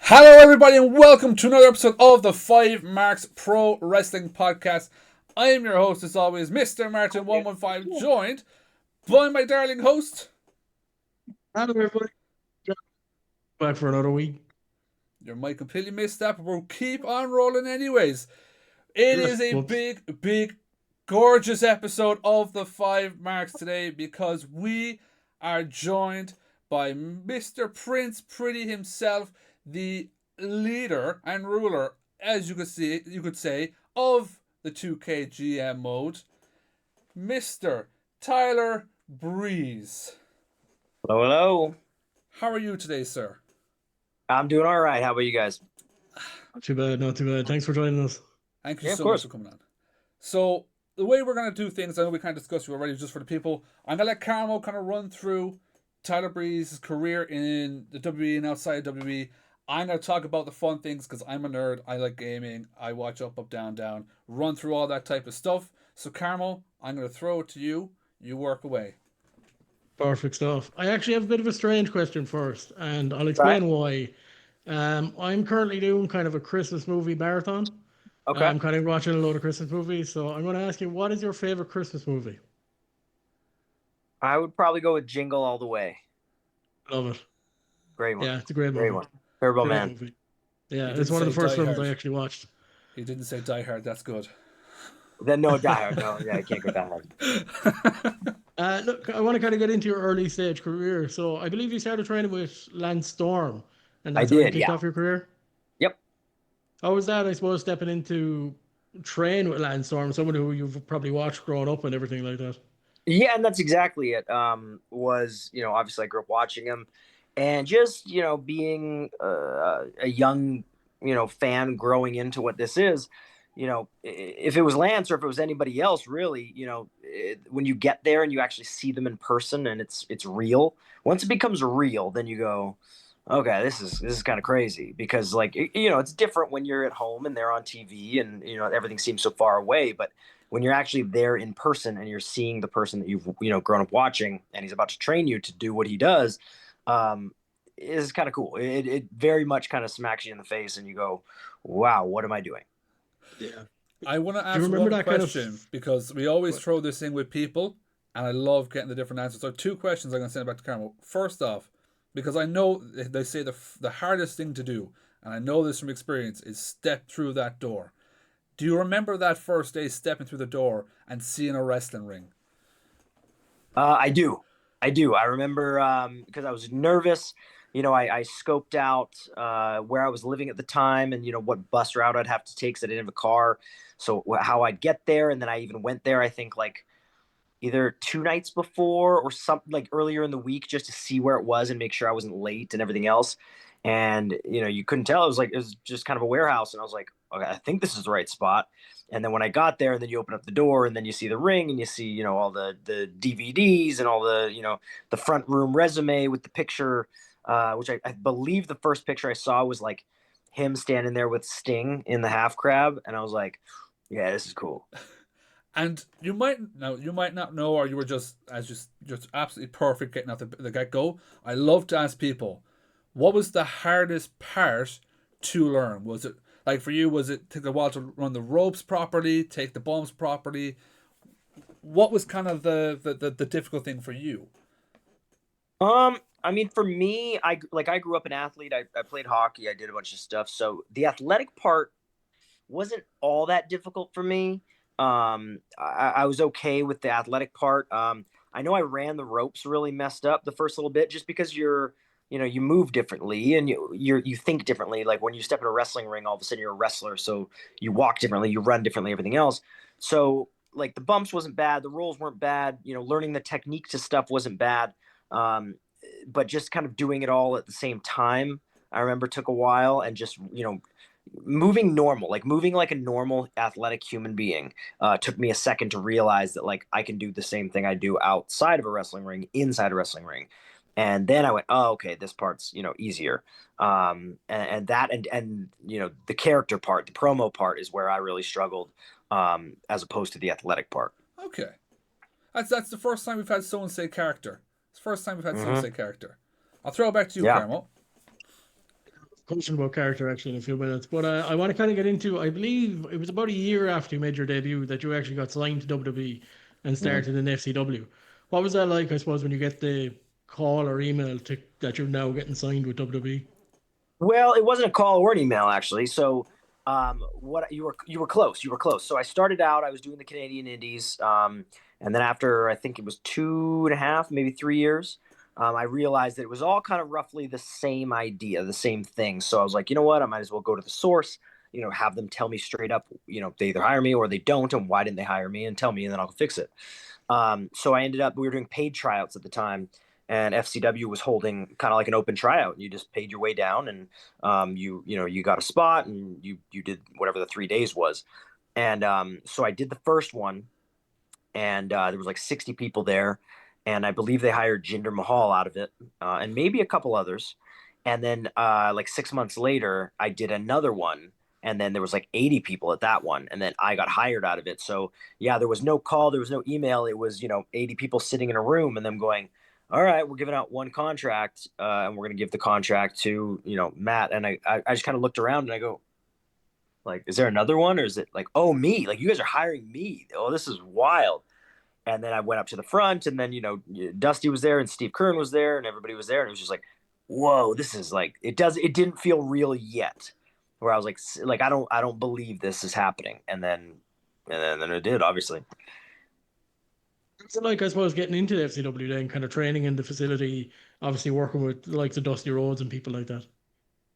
Hello, everybody, and welcome to another episode of the FiveMarks Pro Wrestling Podcast. I am your host, as always, Mr. Martin115, joined by my darling host. Hello, everybody. Back for another week. You might completely missed that, but we'll keep on rolling anyways. It is a big, gorgeous episode of the FiveMarks today because we are joined by Mr. Prince Pretty himself, the leader and ruler, as you could say, of the 2K GM mode, Mr. Tyler Breeze. Hello, hello. How are you today, sir? I'm doing all right. How about you guys? Not too bad. Thanks for joining us. Thank you so much for coming on. So, the way we're going to do things, I know we kind of discussed it already, just for the people, I'm going to let Carmo kind of run through Tyler Breeze's career in the WWE and outside WWE. I'm going to talk about the fun things because I'm a nerd. I like gaming. I watch UpUpDownDown. Run through all that type of stuff. So, Carmo, I'm going to throw it to you. You work away. Perfect stuff. I actually have a bit of a strange question first, and I'll explain why. I'm currently doing kind of a Christmas movie marathon. Okay. I'm kind of watching a load of Christmas movies, so I'm going to ask you, what is your favorite Christmas movie? I would probably go with Jingle All the Way. Love it. Great one. Yeah, it's a great movie. Great one. Turbo Great Man. movie. Yeah, it's one of the first films I actually watched. He didn't say Die Hard. That's good. Then no Die Hard. No, yeah, I can't go Die Hard. Look, I want to kind of get into your early stage career. So I believe you started training with Lance Storm, and that's how you kicked off your career? Yep. How was that, I suppose, stepping into train with Lance Storm, someone who you've probably watched growing up and everything like that? Yeah, and that's exactly it. Obviously I grew up watching him, and just, being a young, fan growing into what this is, if it was Lance or if it was anybody else, really, when you get there and you actually see them in person and it's real, once it becomes real, then you go, okay, this is kind of crazy, because it's different when you're at home and they're on TV and, everything seems so far away. But when you're actually there in person and you're seeing the person that you've, grown up watching, and he's about to train you to do what he does, is kind of cool. It very much kind of smacks you in the face and you go, wow, what am I doing? Yeah. I want to ask one question because we always throw this in with people, and I love getting the different answers. So 2 questions I'm going to send back to Carmo. First off, because I know they say the hardest thing to do, and I know this from experience, is step through that door. Do you remember that first day stepping through the door and seeing a wrestling ring? I do. I remember because I was nervous. I scoped out where I was living at the time and, what bus route I'd have to take because I didn't have a car. So how I'd get there. And then I even went there, I think, like either 2 nights before or something, like earlier in the week, just to see where it was and make sure I wasn't late and everything else. And, you couldn't tell. It was just kind of a warehouse. And I was like, okay, I think this is the right spot. And then when I got there, and then you open up the door and then you see the ring and you see, all the DVDs and all the, the front room resume with the picture, which I believe the first picture I saw was like him standing there with Sting in the half crab. And I was like, yeah, this is cool. And you might not know, or you were just absolutely perfect getting out the get go. I love to ask people, what was the hardest part to learn? Was it like for you? Was it take a while to run the ropes properly, take the bumps properly? What was kind of the difficult thing for you? I mean, for me, I grew up an athlete. I played hockey. I did a bunch of stuff. So the athletic part wasn't all that difficult for me. I was okay with the athletic part. I know I ran the ropes really messed up the first little bit, just because you move differently and you think differently. Like when you step in a wrestling ring, all of a sudden you're a wrestler. So you walk differently, you run differently, everything else. So like the bumps wasn't bad. The rolls weren't bad. Learning the technique to stuff wasn't bad. But just kind of doing it all at the same time, I remember took a while, and just, moving normal, like moving like a normal athletic human being, took me a second to realize that like I can do the same thing I do outside of a wrestling ring, inside a wrestling ring. And then I went, oh, okay, this part's, easier. And the character part, the promo part is where I really struggled, as opposed to the athletic part. Okay. That's the first time we've had someone say character. It's the first time we've had someone say character. I'll throw it back to you, Carmo. question about character actually in a few minutes, but I want to kind of get into. I believe it was about a year after you made your debut that you actually got signed to WWE and started in FCW. What was that like? I suppose when you get the call or email that you're now getting signed with WWE. Well, it wasn't a call or an email actually. So, what you were close. You were close. So I started out. I was doing the Canadian Indies, and then after I think it was 2.5, maybe 3 years, I realized that it was all kind of roughly the same idea, the same thing. So I was like, you know what? I might as well go to the source. Have them tell me straight up. They either hire me or they don't, and why didn't they hire me? And tell me, and then I'll fix it. So I ended up. We were doing paid tryouts at the time, and FCW was holding kind of like an open tryout. You just paid your way down, and you got a spot, and you did whatever the 3 days was. And so I did the first one, and there was like 60 people there, and I believe they hired Jinder Mahal out of it, and maybe a couple others. And then like 6 months later, I did another one. And then there was like 80 people at that one. And then I got hired out of it. So yeah, there was no call, there was no email. It was, 80 people sitting in a room and them going, all right, we're giving out one contract, and we're going to give the contract to, Matt. And I just kind of looked around and I go, like, is there another one? Or is it like, oh, me? Like, you guys are hiring me. Oh, this is wild. And then I went up to the front, and then, Dusty was there and Steve Kern was there and everybody was there. And it was just like, whoa, this is like, it didn't feel real yet. Where I was like, I don't believe this is happening. And then it did, obviously. So like I suppose getting into the FCW then, kind of training in the facility, obviously working with like the Dusty Rhodes and people like that.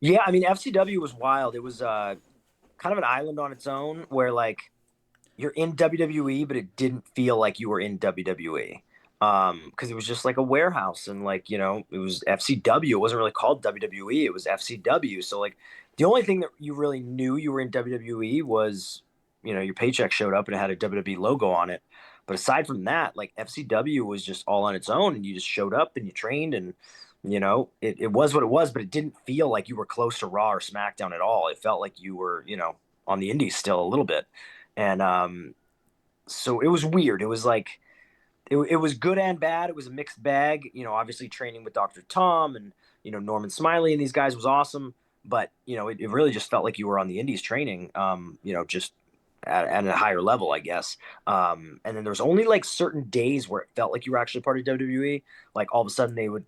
Yeah, I mean, FCW was wild. It was kind of an island on its own where like you're in WWE, but it didn't feel like you were in WWE. Because it was just like a warehouse, and like, it was FCW. It wasn't really called WWE, it was FCW. So like the only thing that you really knew you were in WWE was, your paycheck showed up and it had a WWE logo on it. But aside from that, like FCW was just all on its own, and you just showed up and you trained, and it was what it was, but it didn't feel like you were close to Raw or SmackDown at all. It felt like you were, on the indies still a little bit. And so it was weird. It was like it was good and bad. It was a mixed bag. Obviously training with Dr. Tom and Norman Smiley and these guys was awesome. But it really just felt like you were on the indies training. Just at a higher level, I guess. And then there was only like certain days where it felt like you were actually part of WWE. Like all of a sudden they would,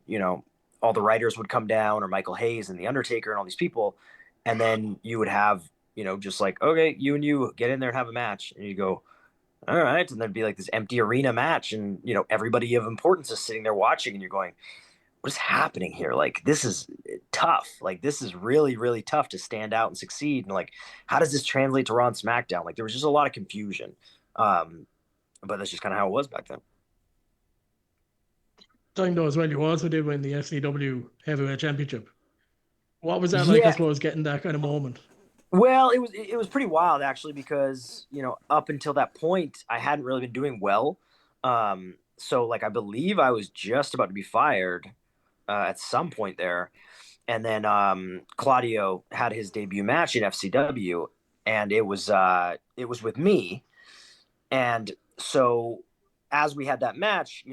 all the writers would come down, or Michael Hayes and the Undertaker and all these people, and then you would have, just like, okay, you and you get in there and have a match, and you go, all right, and there'd be like this empty arena match, and everybody of importance is sitting there watching, and you're going, what is happening here? Like, this is tough. Like, this is really, really tough to stand out and succeed. And like, how does this translate to Raw and SmackDown? Like, there was just a lot of confusion. But that's just kind of how it was back then. Time though as well, you also did win the FCW Heavyweight Championship. What was that like, I Yeah. suppose, getting that kind of moment? Well, it was pretty wild actually, because up until that point I hadn't really been doing well. So like I believe I was just about to be fired at some point there, and then Claudio had his debut match in FCW, and it was with me, and so as we had that match,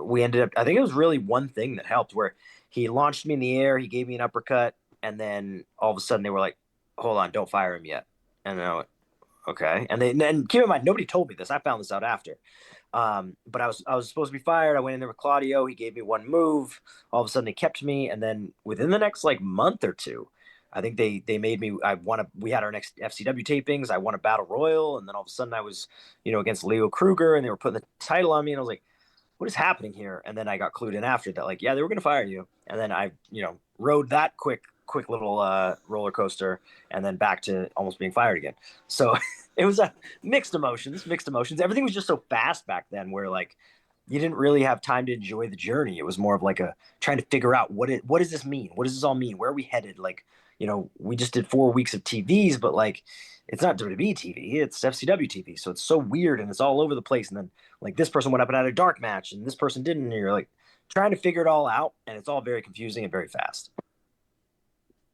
we ended up. I think it was really one thing that helped, where he launched me in the air, he gave me an uppercut, and then all of a sudden they were like, "Hold on, don't fire him yet." And then I went, "Okay." And keep in mind, nobody told me this. I found this out after. But I was supposed to be fired. I went in there with Claudio. He gave me one move. All of a sudden, they kept me, and then within the next like month or two, I think they made me. We had our next FCW tapings. I won a battle royal, and then all of a sudden I was, against Leo Kruger, and they were putting the title on me, and I was like, "What is happening here?" And then I got clued in after that, like, yeah, they were gonna fire you, and then I, rode that quick little roller coaster, and then back to almost being fired again. So it was mixed emotions. Everything was just so fast back then, where like you didn't really have time to enjoy the journey. It was more of like a trying to figure out what does this mean? What does this all mean? Where are we headed? Like, we just did 4 weeks of TVs, but like it's not WWE TV, it's FCW TV. So it's so weird and it's all over the place. And then like this person went up and had a dark match and this person didn't. And you're like trying to figure it all out, and it's all very confusing and very fast.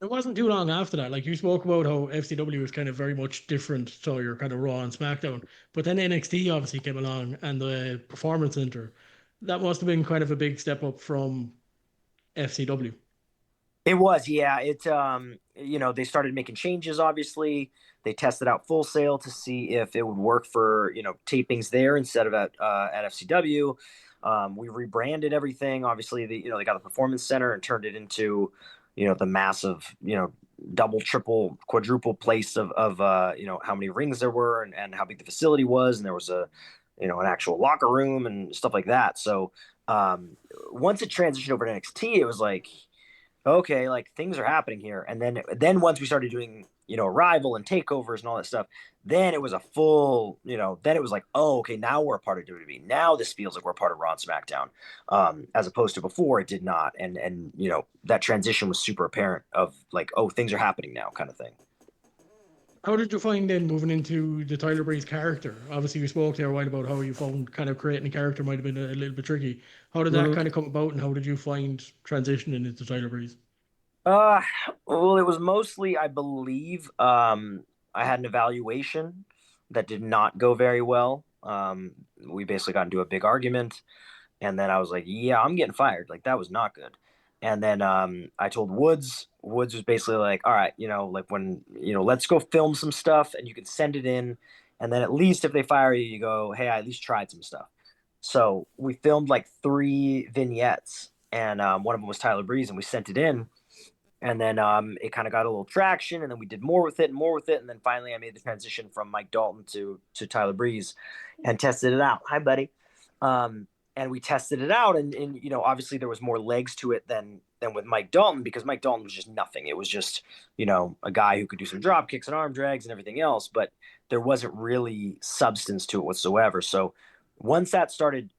It wasn't too long after that. Like you spoke about how FCW was kind of very much different to your kind of Raw and SmackDown. But then NXT obviously came along and the Performance Center. That must have been kind of a big step up from FCW. It was, yeah. They started making changes. Obviously, they tested out Full Sail to see if it would work for tapings there instead of at FCW. We rebranded everything. Obviously, they got the performance center and turned it into the massive double, triple, quadruple place of how many rings there were and how big the facility was, and there was an actual locker room and stuff like that. So once it transitioned over to NXT, it was like, okay, like things are happening here. And then once we started doing, Arrival and takeovers and all that stuff, then it was a full, then it was like, oh, okay, now we're a part of WWE. Now this feels like we're part of Raw and SmackDown, as opposed to before it did not. And that transition was super apparent of like, oh, things are happening now, kind of thing. How did you find then moving into the Tyler Breeze character? Obviously, we spoke there a while about how you found kind of creating a character might have been a little bit tricky. How did that kind of come about, and how did you find transitioning into Tyler Breeze? Well, it was mostly, I believe, I had an evaluation that did not go very well. We basically got into a big argument, and then I was like, yeah, I'm getting fired. Like, that was not good. And then I told Woods. Woods was basically like, all right, like when, let's go film some stuff and you can send it in. And then at least if they fire you, you go, hey, I at least tried some stuff. So we filmed like 3 vignettes, and one of them was Tyler Breeze, and we sent it in. And then it kind of got a little traction, and then we did more with it and more with it. And then finally I made the transition from Mike Dalton to Tyler Breeze and tested it out. Hi, buddy. And we tested it out, and obviously there was more legs to it than with Mike Dalton, because Mike Dalton was just nothing. It was just a guy who could do some drop kicks and arm drags and everything else, but there wasn't really substance to it whatsoever. So once that started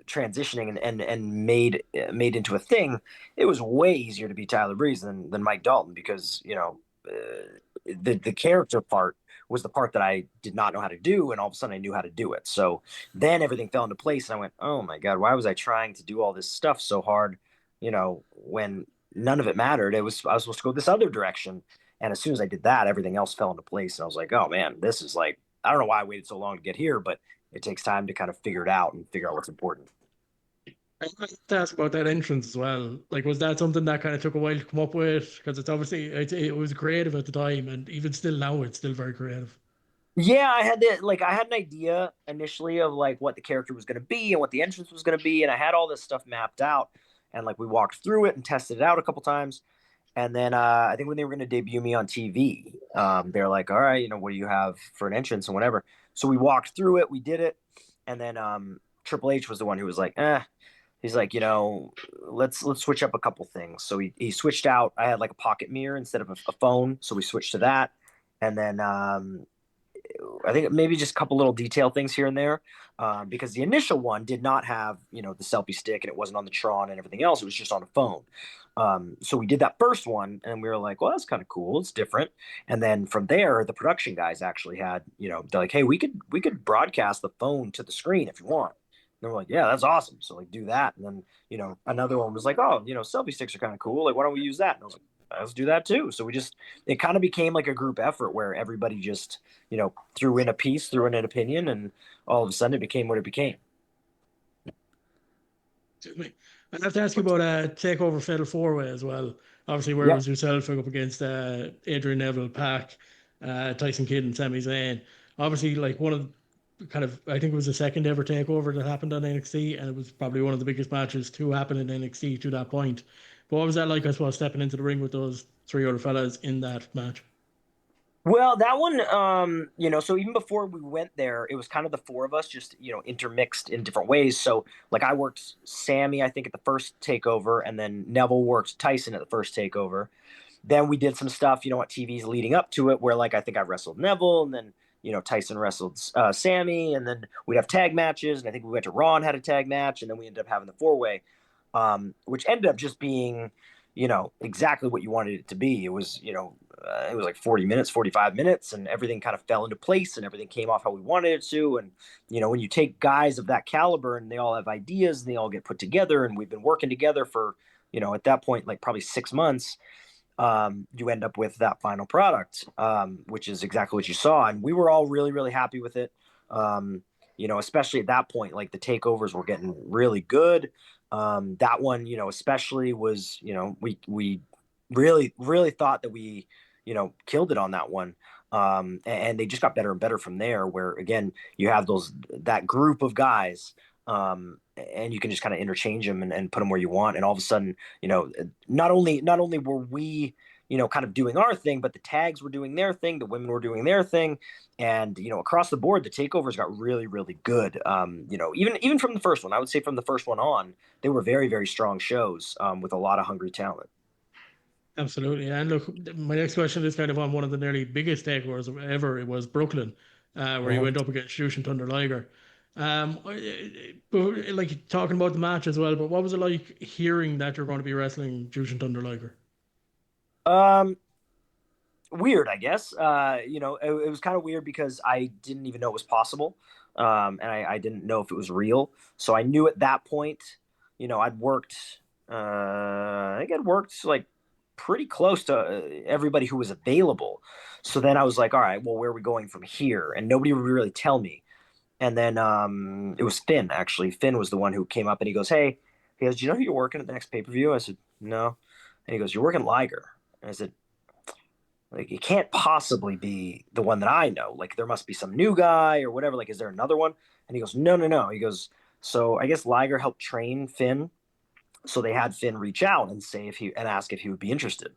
transitioning and made into a thing, it was way easier to be Tyler Breeze than Mike Dalton, because the character part was the part that I did not know how to do, and all of a sudden I knew how to do it. So then everything fell into place, and I went, oh my God, why was I trying to do all this stuff so hard, when none of it mattered? I was supposed to go this other direction. And as soon as I did that, everything else fell into place, and I was like, oh man, this is like, I don't know why I waited so long to get here, but it takes time to kind of figure it out and figure out what's important. I'd like to ask about that entrance as well. Like, was that something that kind of took a while to come up with? Because it's obviously, it was creative at the time, and even still now, it's still very creative. Yeah, I had an idea initially of like what the character was going to be and what the entrance was going to be, and I had all this stuff mapped out, and like we walked through it and tested it out a couple times. And then I think when they were going to debut me on TV, they're like, all right, what do you have for an entrance and whatever. So we walked through it, we did it, and then Triple H was the one who was like, he's like, let's switch up a couple things. So he switched out. I had like a pocket mirror instead of a phone, so we switched to that. And then I think maybe just a couple little detail things here and there, because the initial one did not have the selfie stick, and it wasn't on the Tron and everything else. It was just on a phone. So we did that first one, and we were like, well, that's kind of cool. It's different. And then from there, the production guys actually had, they're like, hey, we could broadcast the phone to the screen if you want. And we're like, yeah, that's awesome. So like do that. And then, another one was like, oh, selfie sticks are kind of cool. Like, why don't we use that? And I was like, let's do that too. So it kind of became like a group effort where everybody just, threw in a piece, threw in an opinion, and all of a sudden it became what it became. I'd have to ask you about TakeOver Fatal 4-Way as well. Obviously, where it was yourself up against Adrian Neville, Pac, Tyson Kidd, and Sami Zayn. Obviously, like one of I think it was the second ever takeover that happened on NXT, and it was probably one of the biggest matches to happen in NXT to that point. But what was that like, I suppose, stepping into the ring with those 3 other fellas in that match? Well, that one, so even before we went there, it was kind of the 4 of us just, intermixed in different ways. So like I worked Sammy, I think, at the first takeover, and then Neville worked Tyson at the first takeover. Then we did some stuff, at TVs leading up to it, where like I think I wrestled Neville, and then Tyson wrestled Sammy, and then we'd have tag matches, and I think we went to Raw and had a tag match, and then we ended up having the 4-way, which ended up just being, exactly what you wanted it to be. It was, it was like 40 minutes, 45 minutes, and everything kind of fell into place, and everything came off how we wanted it to. And, when you take guys of that caliber and they all have ideas and they all get put together, and we've been working together for, at that point, like probably 6 months, you end up with that final product, which is exactly what you saw. And we were all really, really happy with it. especially at that point, like the takeovers were getting really good. That one, especially was, we really, really thought that we, killed it on that one. And they just got better and better from there, where again, you have that group of guys, and you can just kind of interchange them and put them where you want. And all of a sudden, not only were we, kind of doing our thing, but the tags were doing their thing, the women were doing their thing, and across the board, the takeovers got really, really good. Even from the first one, I would say from the first one on, they were very, very strong shows, with a lot of hungry talent. Absolutely. And look, my next question is kind of on one of the nearly biggest takeovers ever. It was Brooklyn, where you went up against Jushin Thunder Liger. But like talking about the match as well, but what was it like hearing that you're going to be wrestling Jushin Thunder Liger? Weird, I guess. It was kind of weird because I didn't even know it was possible. And I didn't know if it was real. So I knew at that point, I'd worked, I think I'd worked like pretty close to everybody who was available. So then I was like, all right, well, where are we going from here? And nobody would really tell me. And then it was Finn, actually. Finn was the one who came up and he goes, hey, he goes, do you know who you're working at the next pay-per-view? I said, no. And he goes, you're working Liger. And I said, like, it can't possibly be the one that I know. Like, there must be some new guy or whatever. Like, is there another one? And he goes, no, no, no. He goes, so I guess Liger helped train Finn. So they had Finn reach out and ask if he would be interested.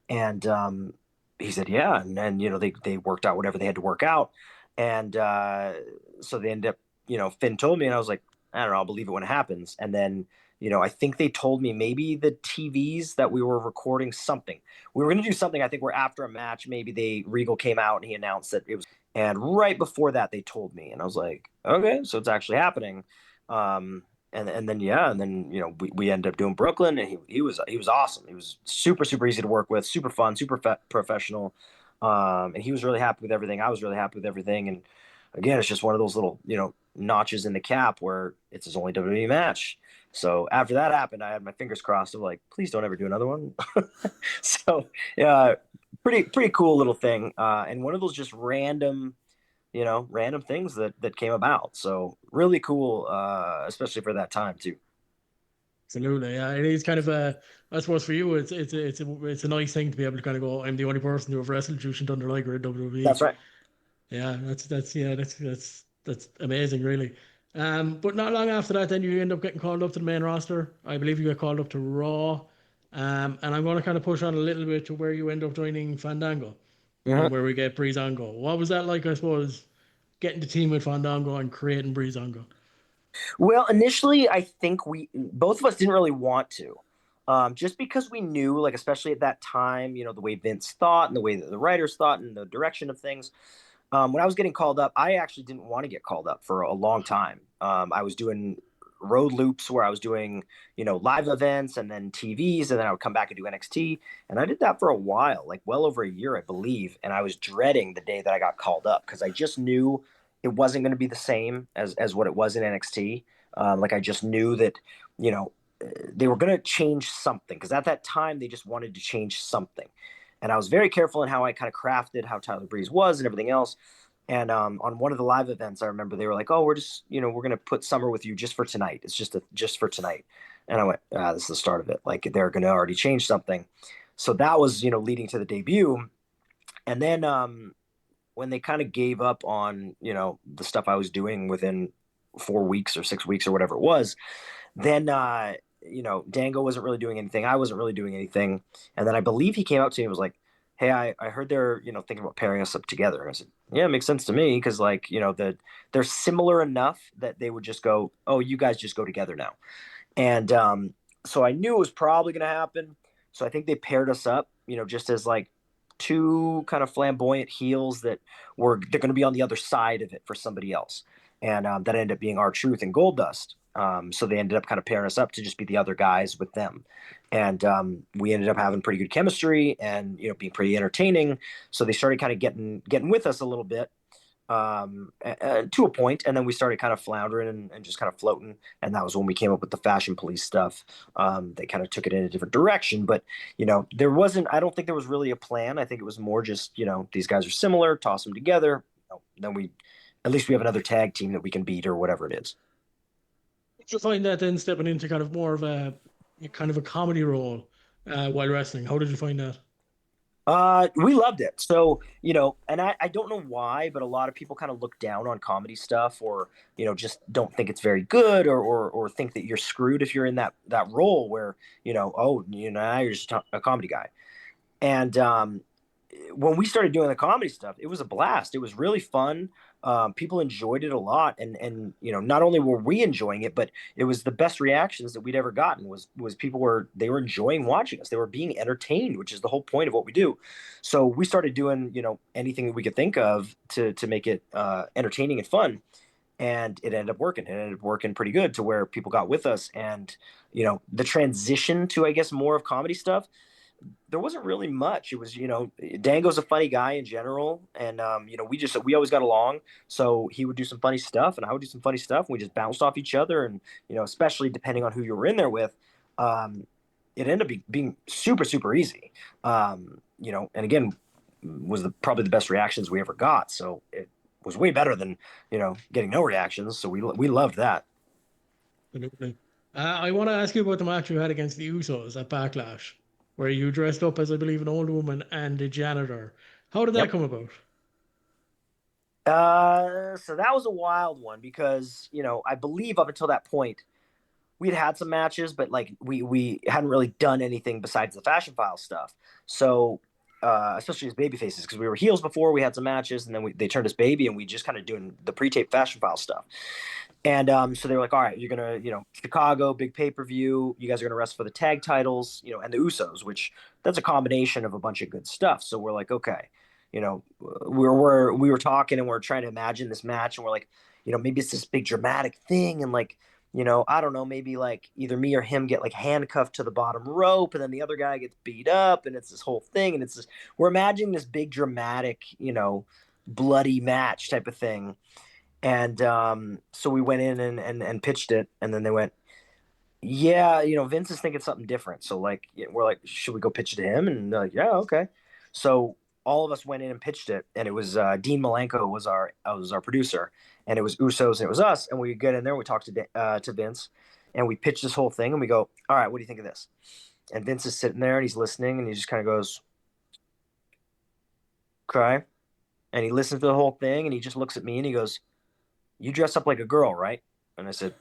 And he said, yeah. And then, they worked out whatever they had to work out. And so they ended up, Finn told me, and I was like, I don't know, I'll believe it when it happens. And then, I think they told me maybe the TVs that we were recording something. We were going to do something, I think, where after a match, maybe Regal came out and he announced that it was. And right before that, they told me. And I was like, okay, so it's actually happening. And then we ended up doing Brooklyn, and he was awesome. He was super, super easy to work with, super fun, super professional. And he was really happy with everything. I was really happy with everything. And again, it's just one of those little, notches in the cap where it's his only WWE match. So after that happened, I had my fingers crossed of like, please don't ever do another one. So pretty cool little thing. And one of those just random things that came about. So really cool, especially for that time too. Absolutely, yeah. It is kind of I suppose for you, it's a nice thing to be able to kind of go. I'm the only person to have wrestled Jushin Thunder Liger in WWE. That's right. Yeah, that's amazing, really. But not long after that, then you end up getting called up to the main roster. I believe you get called up to Raw. And I'm going to kind of push on a little bit to where you end up joining Fandango, and where we get Breezango. What was that like? I suppose getting the team with Fandango and creating Breezango. Well, initially, I think both of us didn't really want to, just because we knew, like, especially at that time, the way Vince thought and the way that the writers thought and the direction of things. When I was getting called up, I actually didn't want to get called up for a long time. I was doing road loops where I was doing, live events and then TVs, and then I would come back and do NXT. And I did that for a while, like well over a year, I believe. And I was dreading the day that I got called up because I just knew it wasn't going to be the same as what it was in NXT. Like I just knew that, they were going to change something because at that time they just wanted to change something. And I was very careful in how I kind of crafted how Tyler Breeze was and everything else. And on one of the live events, I remember they were like, "Oh, we're just, we're going to put Summer with you just for tonight. It's just for tonight." And I went, "This is the start of it. Like they're going to already change something." So that was, leading to the debut. And then when they kind of gave up on, the stuff I was doing within 4 weeks or 6 weeks or whatever it was, then Dango wasn't really doing anything. I wasn't really doing anything. And then I believe he came up to me and was like, "Hey, I heard they're, thinking about pairing us up together." And I said, "Yeah, it makes sense to me." Cause like, they're similar enough that they would just go, "Oh, you guys just go together now." And so I knew it was probably going to happen. So I think they paired us up, just as like two kind of flamboyant heels they're going to be on the other side of it for somebody else. And that ended up being R-Truth and Goldust. So they ended up kind of pairing us up to just be the other guys with them. And we ended up having pretty good chemistry and, being pretty entertaining. So they started kind of getting with us a little bit to a point. And then we started kind of floundering and just kind of floating. And that was when we came up with the Fashion Police stuff. They kind of took it in a different direction. But, I don't think there was really a plan. I think it was more just, these guys are similar, toss them together. Then we at least we have another tag team that we can beat or whatever it is. Did you find that then stepping into kind of more of a comedy role while wrestling? How did you find that? We loved it. So, and I don't know why, but a lot of people kind of look down on comedy stuff or, just don't think it's very good or think that you're screwed if you're in that role where, now you're just a comedy guy. And when we started doing the comedy stuff, it was a blast. It was really fun. People enjoyed it a lot, and not only were we enjoying it, but it was the best reactions that we'd ever gotten. Was people were enjoying watching us. They were being entertained, which is the whole point of what we do. So we started doing anything that we could think of to make it entertaining and fun, and it ended up working. It ended up working pretty good to where people got with us, and the transition to, I guess, more of comedy stuff. There wasn't really much. It was, Dango's a funny guy in general. And, we always got along. So he would do some funny stuff and I would do some funny stuff. And we just bounced off each other. And, especially depending on who you were in there with, it ended up being super, super easy. And again, was probably the best reactions we ever got. So it was way better than, getting no reactions. So we loved that. Absolutely. I want to ask you about the match you had against the Usos at BackLash, where you dressed up as, I believe, an old woman and a janitor. How did that come about? So that was a wild one because, I believe up until that point, we'd had some matches, but like we hadn't really done anything besides the Fashion File stuff. So, especially as baby faces, because we were heels before, we had some matches, and then they turned us baby, and we just kind of doing the pre-tape Fashion File stuff. And so they were like, all right, you're going to, Chicago, big pay-per-view. You guys are going to wrestle for the tag titles, and the Usos, which that's a combination of a bunch of good stuff. So we're like, okay, we were talking and we're trying to imagine this match. And we're like, maybe it's this big dramatic thing. And like, I don't know, maybe like either me or him get like handcuffed to the bottom rope and then the other guy gets beat up and it's this whole thing. And we're imagining this big dramatic, bloody match type of thing. And so we went in and pitched it, and then they went, yeah, Vince is thinking something different. So like, we're like, should we go pitch it to him? And they're like, yeah, okay. So all of us went in and pitched it, and it was Dean Malenko was our producer, and it was Usos and it was us, and we get in there, we talked to Vince, and we pitched this whole thing, and we go, all right, what do you think of this? And Vince is sitting there and he's listening, and he just kind of goes, okay, and he listens to the whole thing, and he just looks at me and he goes, you dress up like a girl, right? And I said,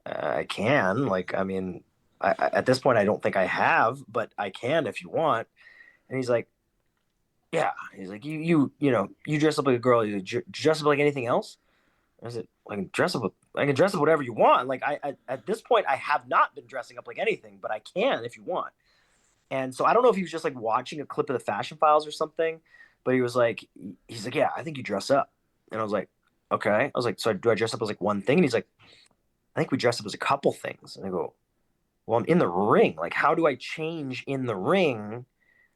I can. Like, I mean, at this point, I don't think I have, but I can if you want. And he's like, yeah. He's like, you dress up like a girl. You dress up like anything else? I said, I can dress up whatever you want. Like, I at this point, I have not been dressing up like anything, but I can if you want. And so I don't know if he was just like watching a clip of the Fashion Files or something, but he's like, yeah, I think you dress up. And I was like, okay. I was like, so do I dress up as like one thing? And he's like, I think we dress up as a couple things. And I go, well, I'm in the ring. Like, how do I change in the ring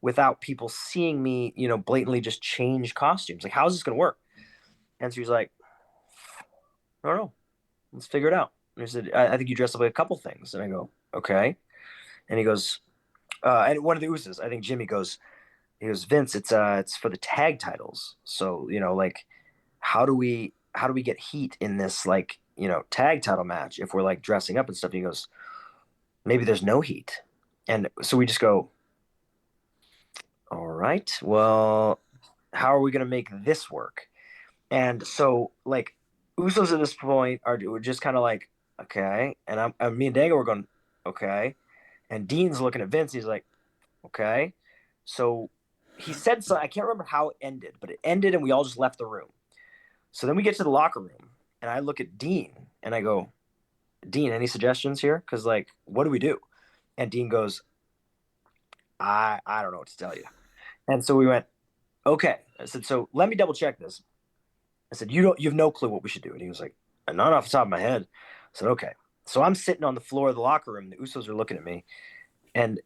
without people seeing me, blatantly just change costumes? Like, how is this going to work? And so he's like, I don't know. Let's figure it out. And he said, I think you dress up like a couple things. And I go, okay. And he goes, and one of the Usos, I think Jimmy goes, Vince, it's for the tag titles. So, like, how do we get heat in this, like, tag title match if we're like dressing up and stuff? And he goes, maybe there's no heat. And so we just go, all right, well, how are we going to make this work? And so like Usos at this point we're just kind of like, okay. And me and Dango were going, okay. And Dean's looking at Vince. He's like, okay. So he said something. I can't remember how it ended, but it ended and we all just left the room. So then we get to the locker room and I look at Dean and I go, Dean, any suggestions here? Because like, what do we do? And Dean goes, I don't know what to tell you. And so we went, okay. I said, so let me double check this. I said, you have no clue what we should do. And he was like, not off the top of my head. I said, okay. So I'm sitting on the floor of the locker room. The Usos are looking at me, and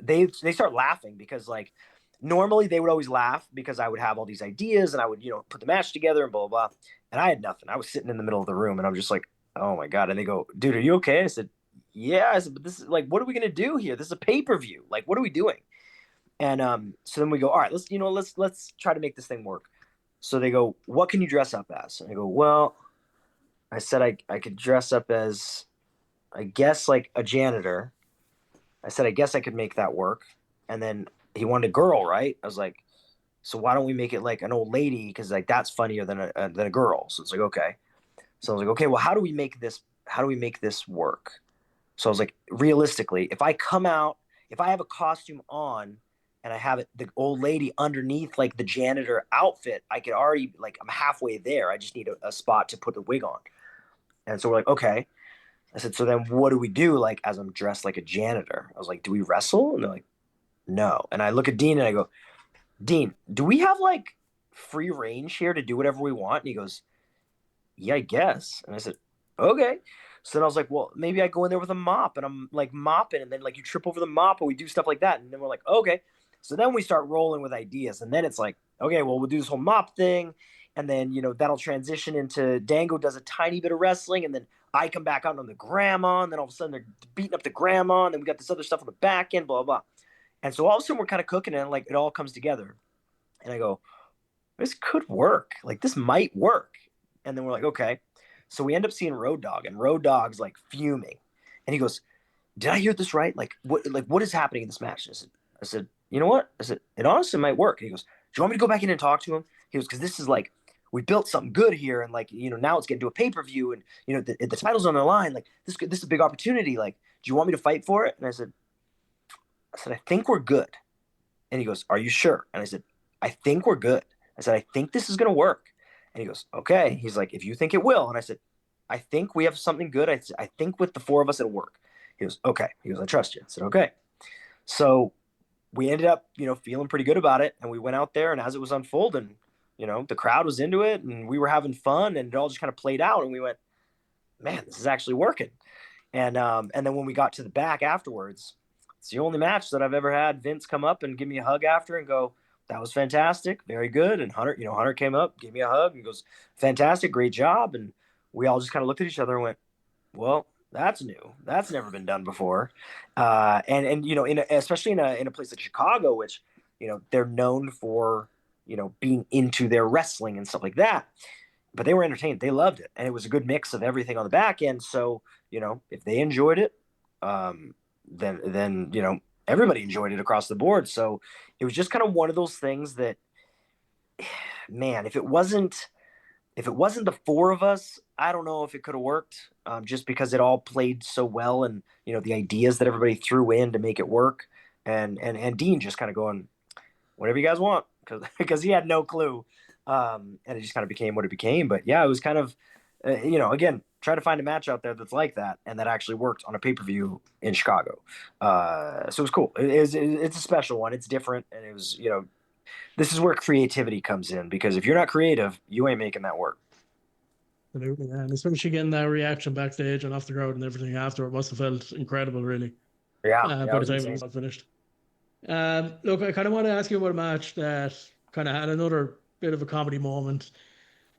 they start laughing because like normally they would always laugh because I would have all these ideas and I would put the match together and blah blah blah. And I had nothing. I was sitting in the middle of the room and I'm just like, oh my god. And they go, dude, are you okay? I said, yeah. I said, but this is like, what are we gonna do here? This is a pay-per-view. Like, what are we doing? And so then we go, all right, let's try to make this thing work. So they go, what can you dress up as? And I go, well, I said I could dress up as, I guess, like a janitor. I said, I guess I could make that work. And then he wanted a girl, right? I was like, so why don't we make it like an old lady? Because like that's funnier than a girl. So it's like, okay. So I was like, okay, well, how do we make this? How do we make this work? So I was like, realistically, if I come out, if I have a costume on and I have the old lady underneath like the janitor outfit, I could already like I'm halfway there. I just need a spot to put the wig on. And so we're like, okay. I said, so then what do we do? Like as I'm dressed like a janitor, I was like, do we wrestle? And they're like, no. And I look at Dean and I go, Dean, do we have like free range here to do whatever we want? And he goes, yeah, I guess. And I said, okay. So then I was like, well, maybe I go in there with a mop and I'm like mopping and then like you trip over the mop and we do stuff like that. And then we're like, okay. So then we start rolling with ideas. And then it's like, okay, well, we'll do this whole mop thing. And then, that'll transition into Dango does a tiny bit of wrestling. And then I come back out on the grandma. And then all of a sudden they're beating up the grandma. And then we got this other stuff on the back end, blah, blah, blah. And so all of a sudden we're kind of cooking and like it all comes together. And I go, this could work. Like this might work. And then we're like, okay. So we end up seeing Road Dogg, and Road Dogg's like fuming. And he goes, did I hear this right? Like what is happening in this match? I said, you know what? I said, it honestly might work. And he goes, do you want me to go back in and talk to him? He goes, because this is like, we built something good here. And like, now it's getting to a pay-per-view and, the title's on the line. Like this is a big opportunity. Like, do you want me to fight for it? And I said, I think we're good. And he goes, are you sure? And I said, I think we're good. I said, I think this is going to work. And he goes, okay. He's like, if you think it will. And I said, I think we have something good. I think with the four of us, it'll work. He goes, okay. He goes, I trust you. I said, okay. So we ended up, feeling pretty good about it. And we went out there, and as it was unfolding, the crowd was into it and we were having fun, and it all just kind of played out. And we went, man, this is actually working. And then when we got to the back afterwards, it's the only match that I've ever had Vince come up and give me a hug after and go, that was fantastic, very good. And Hunter came up, gave me a hug, and goes, fantastic, great job. And we all just kind of looked at each other and went, well, that's new. That's never been done before. Especially in a place like Chicago, which they're known for being into their wrestling and stuff like that. But they were entertained. They loved it, and it was a good mix of everything on the back end. So if they enjoyed it, then everybody enjoyed it across the board. So it was just kind of one of those things that, man, if it wasn't the four of us, I don't know if it could have worked, just because it all played so well, and the ideas that everybody threw in to make it work, and Dean just kind of going, whatever you guys want, because he had no clue, and it just kind of became what it became. But yeah, it was kind of, again, try to find a match out there that's like that and that actually worked on a pay-per-view in Chicago. So it was cool. It's a special one. It's different, and it was this is where creativity comes in, because if you're not creative, you ain't making that work. Absolutely, and especially getting that reaction backstage and off the crowd and everything after, it must have felt incredible, really. Yeah, by the time it was all finished. Look, I kind of want to ask you about a match that kind of had another bit of a comedy moment.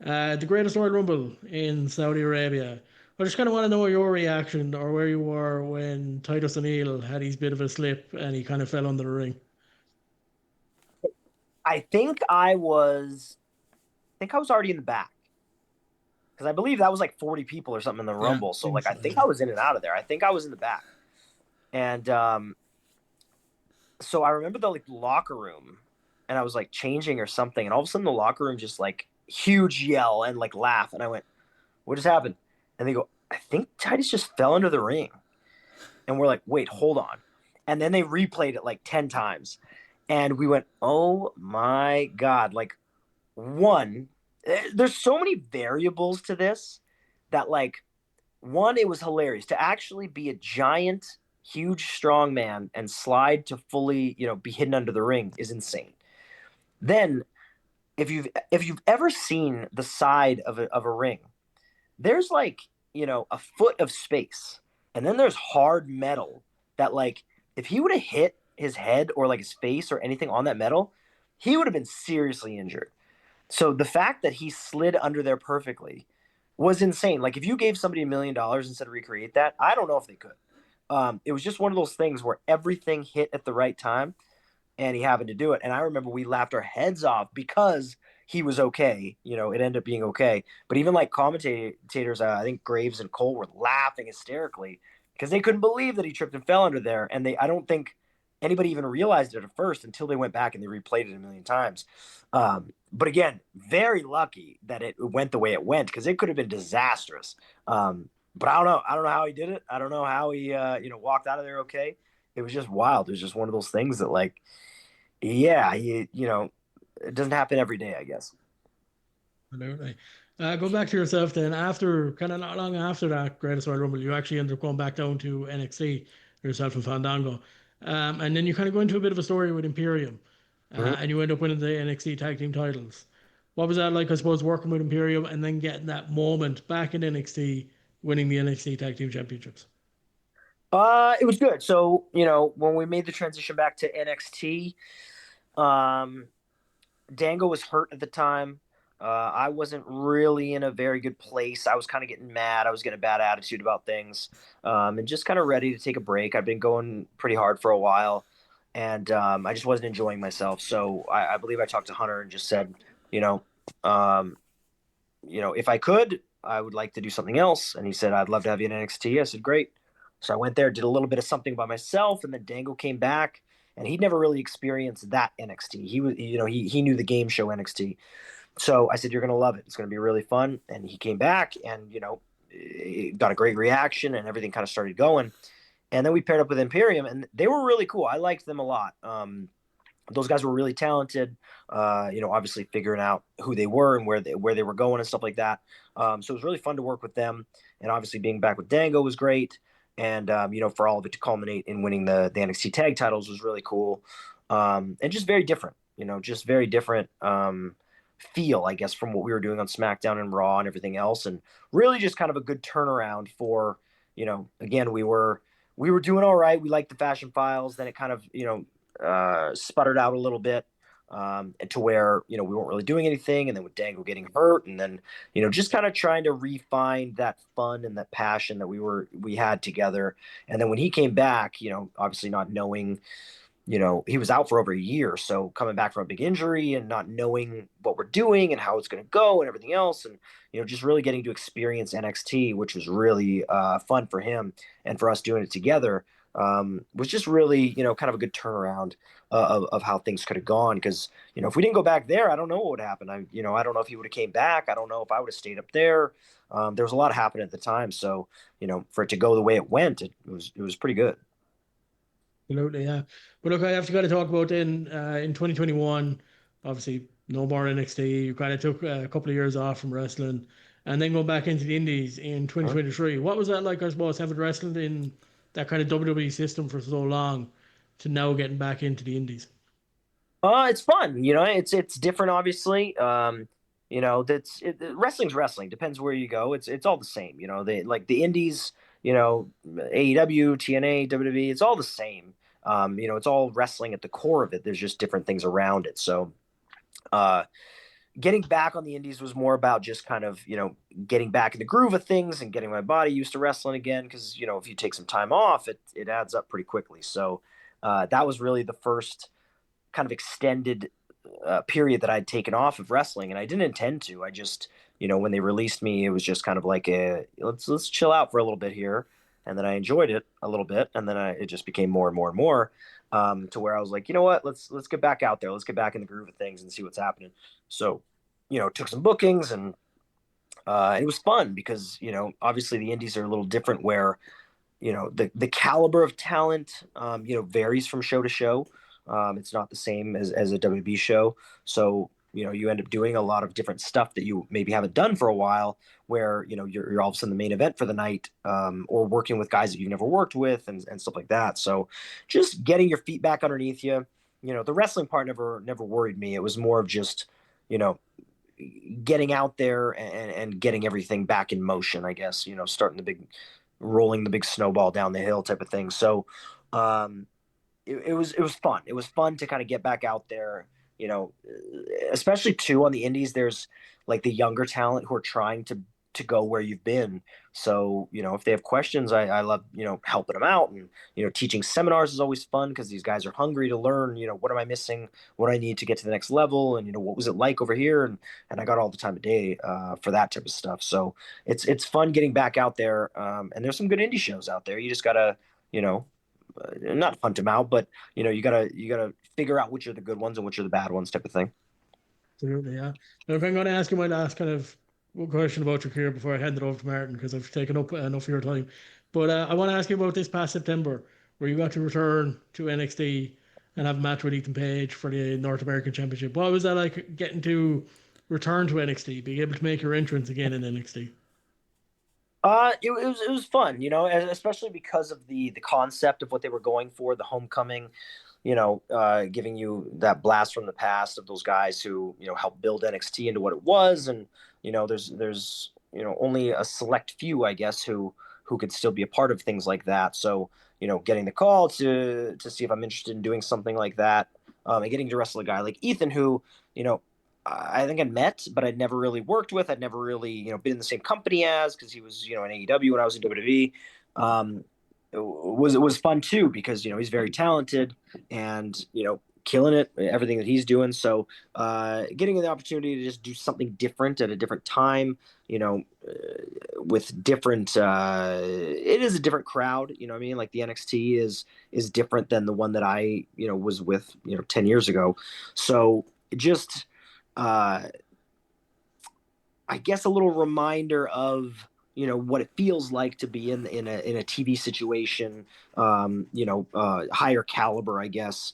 The Greatest Royal Rumble in Saudi Arabia. I just kind of want to know your reaction, or where you were when Titus O'Neil had his bit of a slip and he kind of fell under the ring. I think I was already in the back, because I believe that was like 40 people or something in the Rumble. So like, I think I was in and out of there. I think I was in the back. And so I remember the locker room, and I was like changing or something, and all of a sudden the locker room just like huge yell and like laugh, and I went, what just happened? And they go, I think Titus just fell under the ring. And we're like, wait, hold on. And then they replayed it like 10 times, and we went, oh my God. Like, there's so many variables to this that, like, one, it was hilarious to actually be a giant, huge, strong man and slide to fully, be hidden under the ring is insane. Then if you've ever seen the side of a ring, there's like, a foot of space, and then there's hard metal that, like, if he would have hit his head or like his face or anything on that metal, he would have been seriously injured. So the fact that he slid under there perfectly was insane. Like, if you gave somebody $1 million and said recreate that, I don't know if they could. It was just one of those things where everything hit at the right time, and he happened to do it. And I remember we laughed our heads off because he was okay. It ended up being okay. But even like commentators, I think Graves and Cole were laughing hysterically because they couldn't believe that he tripped and fell under there. And I don't think anybody even realized it at first until they went back and they replayed it a million times. But again, very lucky that it went the way it went because it could have been disastrous. But I don't know. I don't know how he did it. I don't know how he, walked out of there okay. It was just wild. It was just one of those things that, like, yeah, it doesn't happen every day, I guess. Absolutely. Go back to yourself then. After kind of not long after that Greatest Royal Rumble, you actually ended up going back down to NXT yourself and Fandango, and then you kind of go into a bit of a story with Imperium, Mhm. and you end up winning the NXT Tag Team titles. What was that like? I suppose working with Imperium and then getting that moment back in NXT, winning the NXT Tag Team Championships. It was good. So, when we made the transition back to NXT, um, Dango was hurt at the time. I wasn't really in a very good place. I was kind of getting mad. I was getting a bad attitude about things, and just kind of ready to take a break. I've been going pretty hard for a while, and I just wasn't enjoying myself. So I believe I talked to Hunter and just said, you know, um, if I could, I would like to do something else. And he said, I'd love to have you in NXT. I said, great. So I went there, did a little bit of something by myself, and then Dango came back, and he'd never really experienced that NXT. He was, he knew the game show NXT. So I said, you're going to love it. It's going to be really fun. And he came back and, got a great reaction and everything kind of started going. And then we paired up with Imperium and they were really cool. I liked them a lot. Those guys were really talented, obviously figuring out who they were and where they were going and stuff like that. So it was really fun to work with them. And obviously being back with Dango was great. And, for all of it to culminate in winning the NXT tag titles was really cool. And just very different, just very different feel, I guess, from what we were doing on SmackDown and Raw and everything else. And really just kind of a good turnaround for, again, we were doing all right. We liked the Fashion Files. Then it kind of, sputtered out a little bit to where, we weren't really doing anything. And then with Dango getting hurt and then, just kind of trying to refine that fun and that passion that we had together. And then when he came back, obviously not knowing, he was out for over a year. So coming back from a big injury and not knowing what we're doing and how it's going to go and everything else. And, just really getting to experience NXT, which was really fun for him and for us doing it together, was just really, kind of a good turnaround of how things could have gone. Cause, if we didn't go back there, I don't know what would happen. I don't know if he would have came back. I don't know if I would have stayed up there. There was a lot happening at the time. So, for it to go the way it went, it was pretty good. Absolutely, yeah. But look, I have to kind of talk about then in 2021, obviously no more NXT. You kind of took a couple of years off from wrestling and then go back into the Indies in 2023. What was that like, I suppose, having wrestled in that kind of WWE system for so long to now getting back into the Indies? It's fun. It's different, obviously. Wrestling's wrestling. Depends where you go. It's all the same. They like the Indies. AEW, TNA, WWE. It's all the same. It's all wrestling at the core of it. There's just different things around it. So, getting back on the Indies was more about just kind of getting back in the groove of things and getting my body used to wrestling again. Because if you take some time off, it adds up pretty quickly. So, that was really the first kind of extended period that I'd taken off of wrestling, and I didn't intend to. I just, when they released me, it was just kind of like let's chill out for a little bit here, and then I enjoyed it a little bit, and then it just became more and more and more to where I was like, you know what, let's get back out there, let's get back in the groove of things and see what's happening. So, took some bookings and it was fun because obviously the indies are a little different where the caliber of talent varies from show to show. It's not the same as a WB show. So, you end up doing a lot of different stuff that you maybe haven't done for a while where, you're all of a sudden the main event for the night, or working with guys that you've never worked with and stuff like that. So just getting your feet back underneath you, the wrestling part never worried me. It was more of just, you know, getting out there and getting everything back in motion, I guess, rolling the big snowball down the hill type of thing. So, it was fun. It was fun to kind of get back out there, especially too on the indies. There's like the younger talent who are trying to to go where you've been. So, if they have questions, I love, helping them out. And, teaching seminars is always fun because these guys are hungry to learn, what am I missing? What do I need to get to the next level? And, what was it like over here? And I got all the time of day for that type of stuff. So it's fun getting back out there. And there's some good indie shows out there. You just gotta, not hunt them out, but you gotta figure out which are the good ones and which are the bad ones type of thing. Absolutely, yeah. Now, if I'm going to ask you my last kind of question about your career before I hand it over to Martin, because I've taken up enough of your time. But I want to ask you about this past September, where you got to return to NXT and have a match with Ethan Page for the North American Championship. What was that like, getting to return to NXT, being able to make your entrance again in NXT? It was fun, especially because of the concept of what they were going for, the homecoming, giving you that blast from the past of those guys who, helped build NXT into what it was. And, there's only a select few, I guess, who could still be a part of things like that. So, getting the call to see if I'm interested in doing something like that, and getting to wrestle a guy like Ethan, who, I think I'd met, but I'd never really worked with. I'd never really, been in the same company as, because he was, in AEW when I was in WWE. It was fun too, because, he's very talented and, killing it, everything that he's doing. So getting the opportunity to just do something different at a different time, with different, it is a different crowd, what I mean? Like the NXT is different than the one that I, was with, 10 years ago. So just, I guess a little reminder of, what it feels like to be in a TV situation, higher caliber, I guess,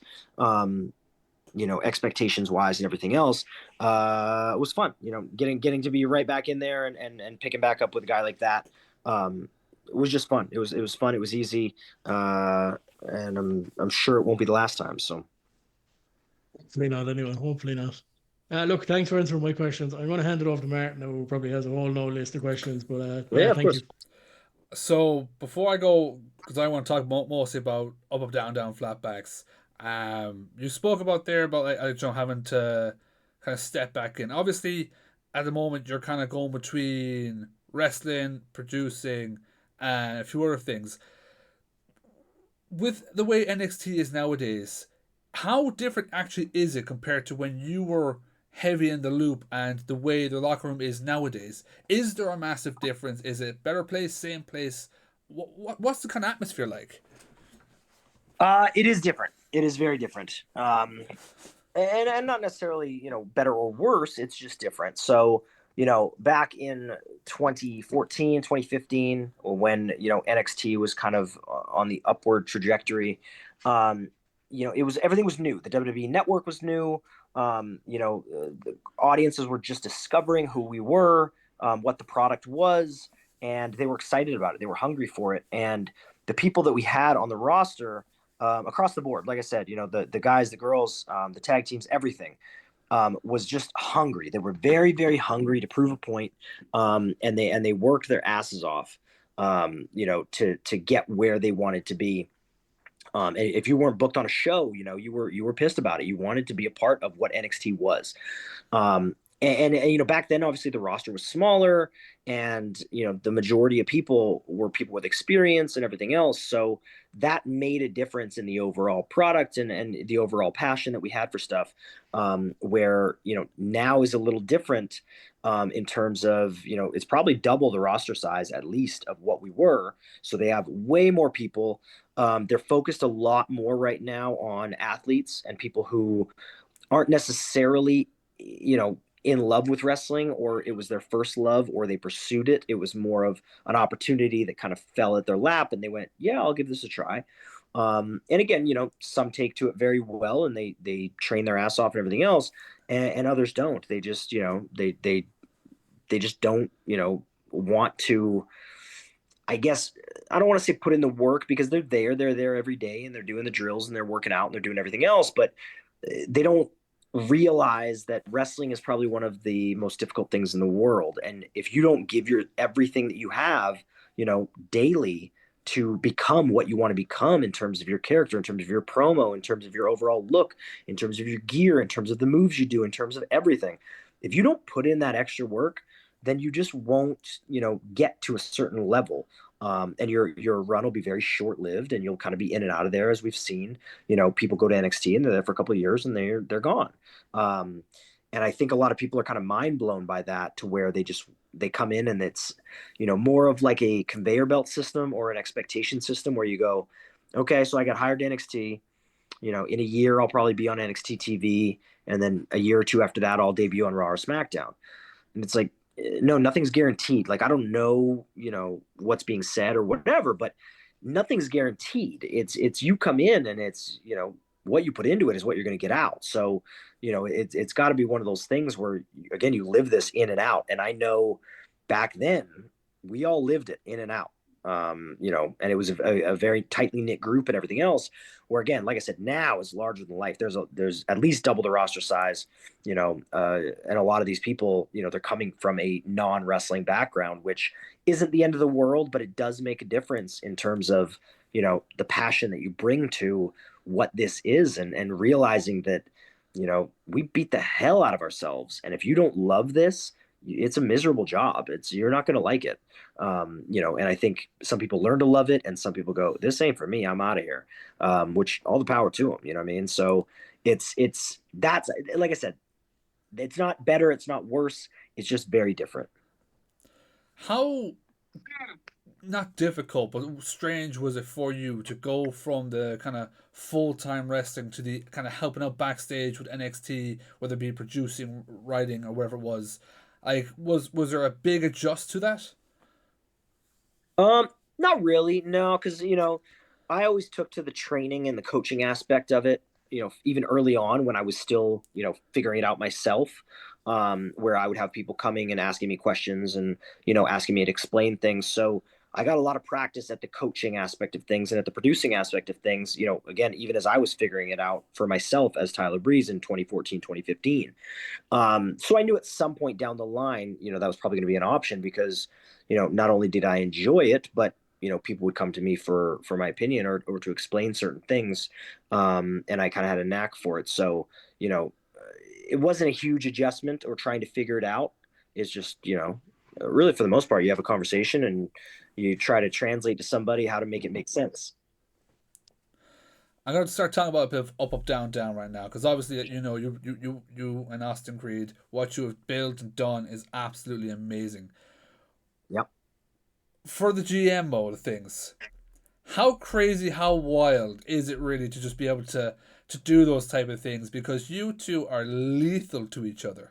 expectations wise and everything else, was fun, getting to be right back in there and picking back up with a guy like that. It was just fun. It was fun. It was easy. And I'm sure it won't be the last time. So Hopefully not, anyway. Hopefully not. Look, thanks for answering my questions. I'm going to hand it over to Martin, who probably has a whole no list of questions. But yeah, of thank course. you. So before I go, because I want to talk mostly about up, down, down, flatbacks. You spoke about there about having to kind of step back in. Obviously, at the moment you're kind of going between wrestling, producing, and a few other things. With the way NXT is nowadays, how different actually is it compared to when you were heavy in the loop and the way the locker room is nowadays? Is there a massive difference? Is it better place, same place? What's the kind of atmosphere like? It is different. It is very different. And not necessarily, better or worse. It's just different. So, back in 2014, 2015, when, NXT was kind of on the upward trajectory, everything was new. The WWE network was new. The audiences were just discovering who we were, what the product was, and they were excited about it. They were hungry for it. And the people that we had on the roster, across the board, like I said, the guys, the girls, the tag teams, everything, was just hungry. They were very, very hungry to prove a point, and they worked their asses off, to get where they wanted to be. And if you weren't booked on a show, you were pissed about it. You wanted to be a part of what NXT was. And back then, obviously, the roster was smaller, and the majority of people were people with experience and everything else. So that made a difference in the overall product and the overall passion that we had for stuff. Where now is a little different, in terms of it's probably double the roster size at least of what we were. So they have way more people. They're focused a lot more right now on athletes and people who aren't necessarily in love with wrestling, or it was their first love, or they pursued it. It was more of an opportunity that kind of fell at their lap, and they went, yeah, I'll give this a try. And again, some take to it very well, and they train their ass off and everything else, and others don't. They just, they just don't, want to, I guess, I don't want to say put in the work, because they're there every day, and they're doing the drills, and they're working out, and they're doing everything else, but they don't realize that wrestling is probably one of the most difficult things in the world. And if you don't give your everything that you have, daily, to become what you want to become in terms of your character, in terms of your promo, in terms of your overall look, in terms of your gear, in terms of the moves you do, in terms of everything, if you don't put in that extra work, then you just won't, get to a certain level. And your run will be very short lived, and you'll kind of be in and out of there, as we've seen. People go to NXT and they're there for a couple of years and they're gone. And I think a lot of people are kind of mind blown by that, to where they come in and it's, more of like a conveyor belt system or an expectation system, where you go, okay, so I got hired to NXT. In a year I'll probably be on NXT TV, and then a year or two after that I'll debut on Raw or SmackDown. And it's like, no, nothing's guaranteed. Like, I don't know, what's being said or whatever, but nothing's guaranteed. It's you come in, and it's, what you put into it is what you're going to get out. So, it's got to be one of those things where, again, you live this in and out. And I know back then we all lived it in and out. And it was a very tightly knit group and everything else, where, again, like I said, now is larger than life. There's at least double the roster size, and a lot of these people, they're coming from a non-wrestling background, which isn't the end of the world, but it does make a difference in terms of, the passion that you bring to what this is, and realizing that, we beat the hell out of ourselves. And if you don't love this, it's a miserable job. You're not going to like it. And I think some people learn to love it, and some people go, this ain't for me, I'm out of here. Which, all the power to them, you know what I mean? So that's, like I said, it's not better, it's not worse, it's just very different. How, not difficult, but strange was it for you to go from the kind of full-time wrestling to the kind of helping out backstage with NXT, whether it be producing, writing, or whatever it was? Like, was there a big adjust to that? Not really, no, because I always took to the training and the coaching aspect of it. Even early on, when I was still figuring it out myself, where I would have people coming and asking me questions, and asking me to explain things. So I got a lot of practice at the coaching aspect of things and at the producing aspect of things. Again, even as I was figuring it out for myself as Tyler Breeze in 2014, 2015. So I knew at some point down the line, that was probably going to be an option, because, not only did I enjoy it, but, people would come to me for my opinion, or to explain certain things. And I kind of had a knack for it. So, it wasn't a huge adjustment or trying to figure it out. It's just, really, for the most part, you have a conversation and you try to translate to somebody how to make it make sense. I'm going to start talking about a bit of Up, Up, Down, Down right now, because obviously, you and Austin Creed, what you have built and done is absolutely amazing. Yep. For the GM mode of things, how crazy, how wild is it really to just be able to do those type of things, because you two are lethal to each other?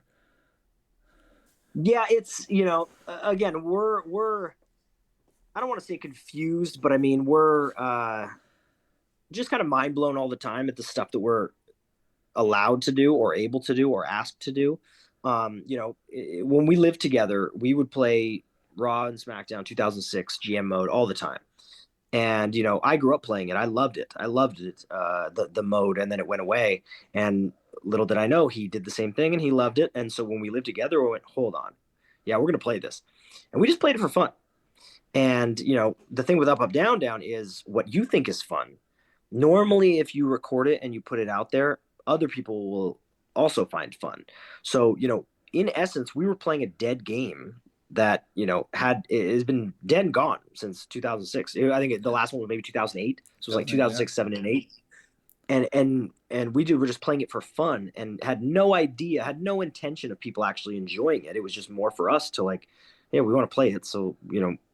Yeah, it's, again, we're I don't want to say confused, but I mean, we're just kind of mind blown all the time at the stuff that we're allowed to do or able to do or asked to do. When we lived together, we would play Raw and SmackDown 2006 GM mode all the time. And, I grew up playing it. I loved it. The mode, and then it went away. And little did I know, he did the same thing and he loved it. And so when we lived together, we went, hold on. Yeah, we're going to play this. And we just played it for fun. And, the thing with Up, Up, Down, Down is what you think is fun. Normally, if you record it and you put it out there, other people will also find fun. So, in essence, we were playing a dead game that, has been dead and gone since 2006. I think the last one was maybe 2008. So it was like 2006, yeah. 7, and 8. And we were just playing it for fun, and had no intention of people actually enjoying it. It was just more for us to like, yeah, we want to play it. So,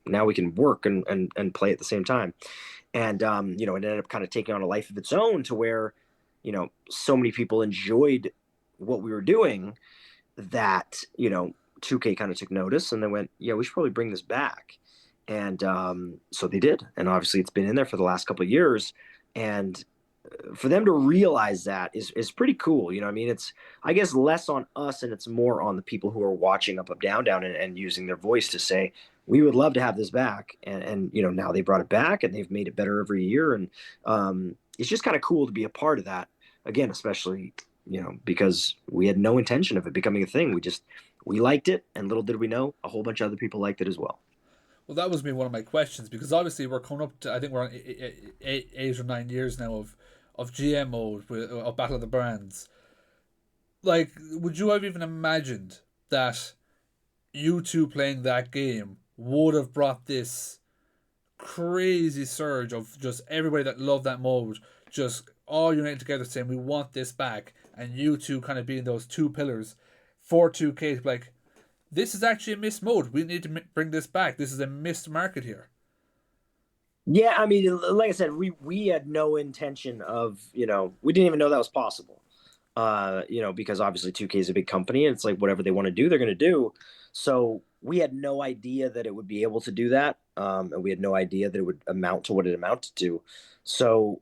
now we can work and play at the same time. And, it ended up kind of taking on a life of its own, to where, so many people enjoyed what we were doing that, 2K kind of took notice, and they went, yeah, we should probably bring this back. And so they did. And obviously it's been in there for the last couple of years. And for them to realize that is pretty cool. I mean, it's, I guess, less on us, and it's more on the people who are watching Up, Up, Down, Down, and using their voice to say, we would love to have this back. And now they brought it back, and they've made it better every year. And it's just kind of cool to be a part of that again, especially, because we had no intention of it becoming a thing. We liked it, and little did we know, a whole bunch of other people liked it as well. Well, that was one of my questions, because obviously we're coming up to, I think we're on 8 or 9 years now of GM mode, of Battle of the Brands. Like, would you have even imagined that you two playing that game would have brought this crazy surge of just everybody that loved that mode just all united together saying we want this back, and you two kind of being those two pillars for 2K, like, this is actually a missed mode. We need to bring this back. This is a missed market here. Yeah, I mean, like I said, we had no intention of, we didn't even know that was possible. Because obviously 2K is a big company and it's like whatever they want to do, they're going to do. So we had no idea that it would be able to do that. And we had no idea that it would amount to what it amounted to. So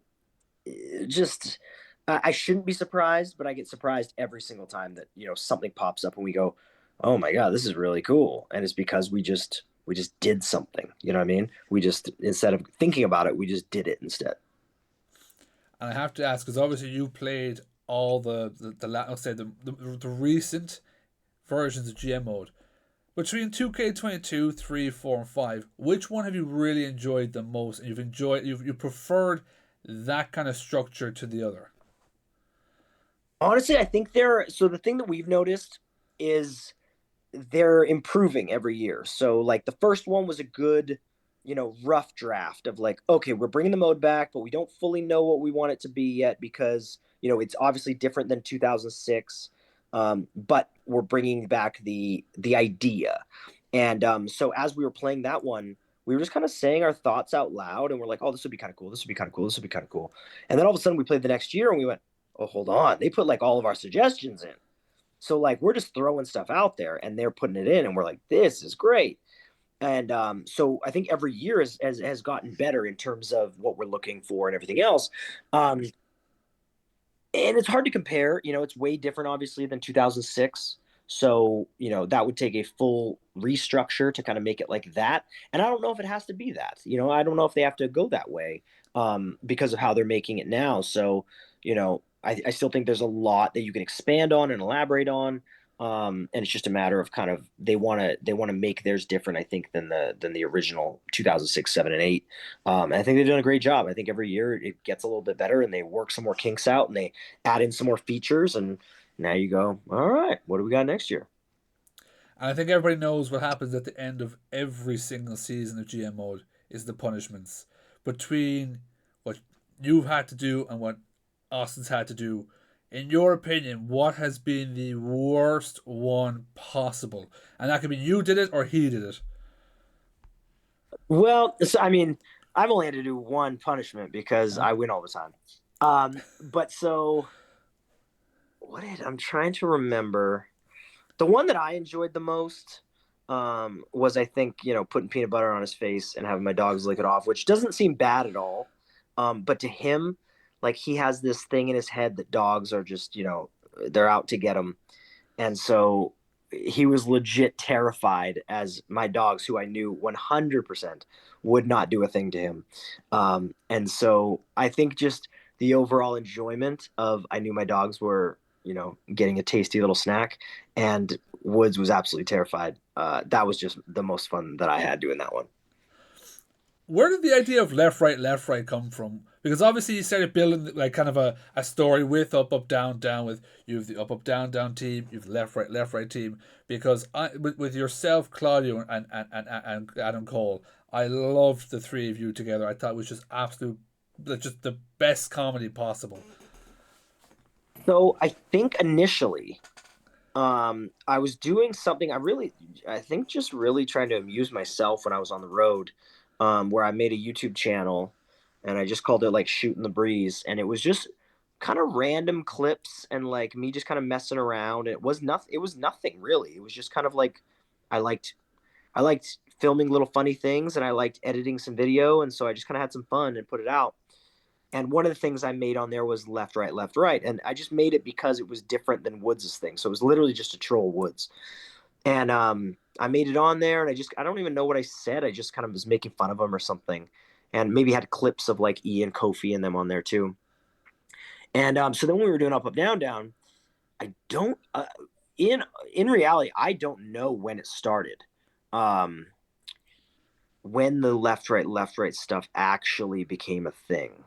just, I shouldn't be surprised, but I get surprised every single time that, something pops up and we go, oh my God, this is really cool. And it's because we just did something, you know what I mean? We just, instead of thinking about it, we just did it instead. And I have to ask, because obviously you played all let's say the recent versions of GM mode. Between 2K22, 3, 4, and 5, which one have you really enjoyed the most? And you preferred that kind of structure to the other? Honestly, I think so the thing that we've noticed is they're improving every year. So like the first one was a good, rough draft of like, okay, we're bringing the mode back, but we don't fully know what we want it to be yet because, it's obviously different than 2006. But we're bringing back the idea. And so as we were playing that one, we were just kind of saying our thoughts out loud and we're like, oh, this would be kind of cool. This would be kind of cool. This would be kind of cool. And then all of a sudden we played the next year and we went, oh, hold on. They put like all of our suggestions in. So like we're just throwing stuff out there and they're putting it in and we're like, this is great. And so I think every year has gotten better in terms of what we're looking for and everything else. And it's hard to compare, it's way different obviously than 2006. So, that would take a full restructure to kind of make it like that. And I don't know if it has to be that, I don't know if they have to go that way because of how they're making it now. So, I still think there's a lot that you can expand on and elaborate on. And it's just a matter of kind of they want to make theirs different, I think, than the original 2006, 7, and 8. And I think they've done a great job. I think every year it gets a little bit better, and they work some more kinks out, and they add in some more features, and now you go, all right, what do we got next year? And I think everybody knows what happens at the end of every single season of GM mode is the punishments between what you've had to do and what Austin's had to do. In your opinion, what has been the worst one possible? And that could be you did it or he did it. Well, so, I mean, I've only had to do one punishment because I win all the time. But so I'm trying to remember. The one that I enjoyed the most was, I think, putting peanut butter on his face and having my dogs lick it off, which doesn't seem bad at all. But to him, like he has this thing in his head that dogs are just, they're out to get him. And so he was legit terrified as my dogs, who I knew 100% would not do a thing to him. And so I think just the overall enjoyment of I knew my dogs were, getting a tasty little snack, and Woods was absolutely terrified. That was just the most fun that I had doing that one. Where did the idea of left, right come from? Because obviously you started building like kind of a story with up, down, down. With you have the up, down, down team. You have the left, right team. Because with yourself, Claudio, and Adam Cole, I loved the three of you together. I thought it was just just the best comedy possible. So I think initially, I was doing something. I think just really trying to amuse myself when I was on the road, where I made a YouTube channel, and I just called it like Shooting the Breeze, and it was just kind of random clips and like me just kind of messing around. It was nothing. It was nothing really. It was just kind of like I liked filming little funny things, and I liked editing some video, and so I just kind of had some fun and put it out. And one of the things I made on there was left, right. And I just made it because it was different than Woods' thing. So it was literally just to troll Woods. And I made it on there, and I don't even know what I said. I just kind of was making fun of him or something. And maybe had clips of like Ian, Kofi, and them on there too. And so then when we were doing Up, Down, Down, I don't, in reality, I don't know when it started. When the left, right stuff actually became a thing.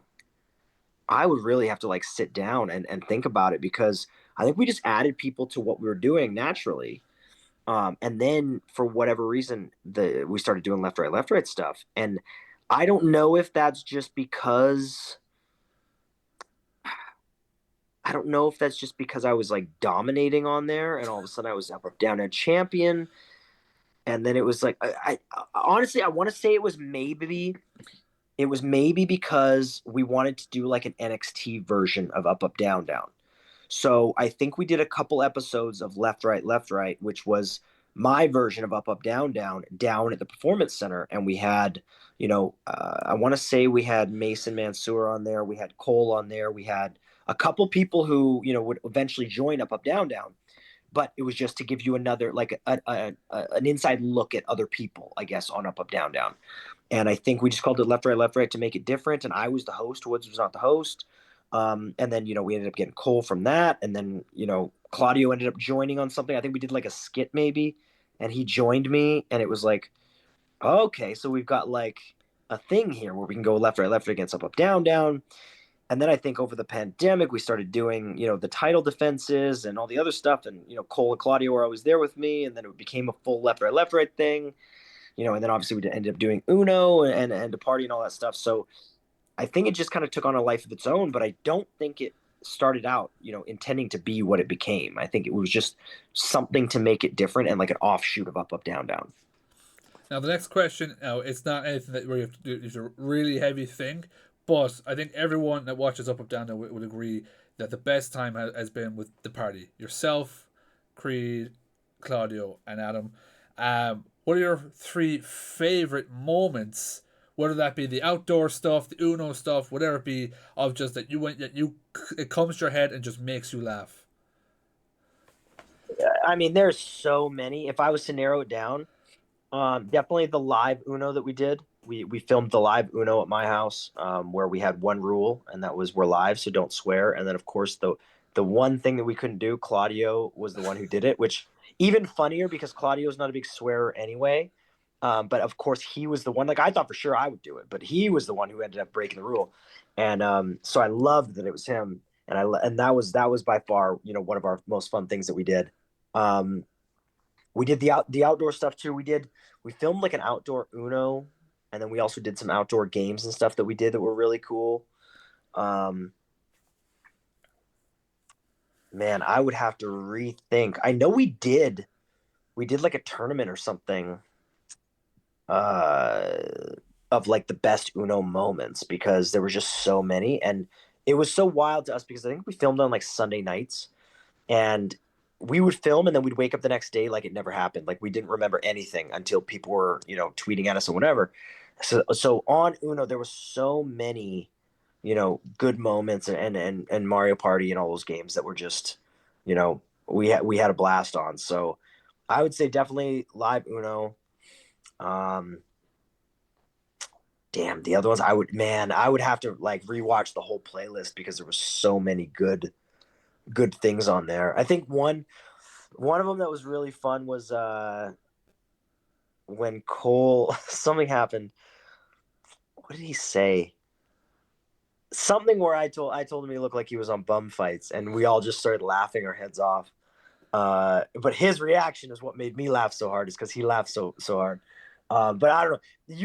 I would really have to like sit down and think about it, because I think we just added people to what we were doing naturally. And then for whatever reason, we started doing left right stuff. And I don't know if that's just because I don't know if that's just because I was like dominating on there, and all of a sudden I was up down and champion, and then it was like I honestly I want to say it was maybe because we wanted to do like an NXT version of Up Up Down Down. So I think we did a couple episodes of Left Right, which was my version of Up Up Down Down down at the Performance Center, and we had, I want to say we had Mason Mansour on there, we had Cole on there, we had a couple people who would eventually join Up Up Down Down, but it was just to give you another like an inside look at other people, I guess, on Up Up Down Down. And I think we just called it Left Right to make it different. And I was the host. Woods was not the host. And then, we ended up getting Cole from that. And then, Claudio ended up joining on something. I think we did like a skit maybe. And he joined me. And it was like, okay, so we've got like a thing here where we can go left, right against Up, Down, Down. And then I think over the pandemic, we started doing, the title defenses and all the other stuff. And, Cole and Claudio were always there with me. And then it became a full left, right thing. And then obviously we ended up doing Uno and a party and all that stuff. So I think it just kind of took on a life of its own, but I don't think it started out, intending to be what it became. I think it was just something to make it different and like an offshoot of Up, Down, Down. Now the next question, it's not anything that where you have to do. It's a really heavy thing, but I think everyone that watches Up, Down, Down would agree that the best time has been with the party. Yourself, Creed, Claudio, and Adam. What are your 3 favorite moments? Whether that be the outdoor stuff, the Uno stuff, whatever it be, of just that it comes to your head and just makes you laugh. I mean, there's so many. If I was to narrow it down, definitely the live Uno that we did. We filmed the live Uno at my house, where we had one rule, and that was we're live, so don't swear. And then of course the one thing that we couldn't do, Claudio was the one who did it, which even funnier because Claudio's not a big swearer anyway. But of course he was the one, like I thought for sure I would do it, but he was the one who ended up breaking the rule. And so I loved that it was him. And that was by far, one of our most fun things that we did. We did the outdoor stuff too. We filmed like an outdoor Uno, and then we also did some outdoor games and stuff that we did that were really cool. Man, I would have to rethink. I know we did like a tournament or something of like the best Uno moments, because there were just so many, and it was so wild to us because I think we filmed on like Sunday nights, and we would film and then we'd wake up the next day like it never happened. Like we didn't remember anything until people were, tweeting at us and whatever. So on Uno, there was so many, good moments and Mario Party and all those games that were just, we had a blast on. So I would say definitely live Uno. Damn, the other ones I would have to like rewatch the whole playlist because there were so many good things on there. I think one of them that was really fun was when Cole something happened. What did he say? Something where I told him he looked like he was on bum fights, and we all just started laughing our heads off. But his reaction is what made me laugh so hard, is because he laughed so hard. But I don't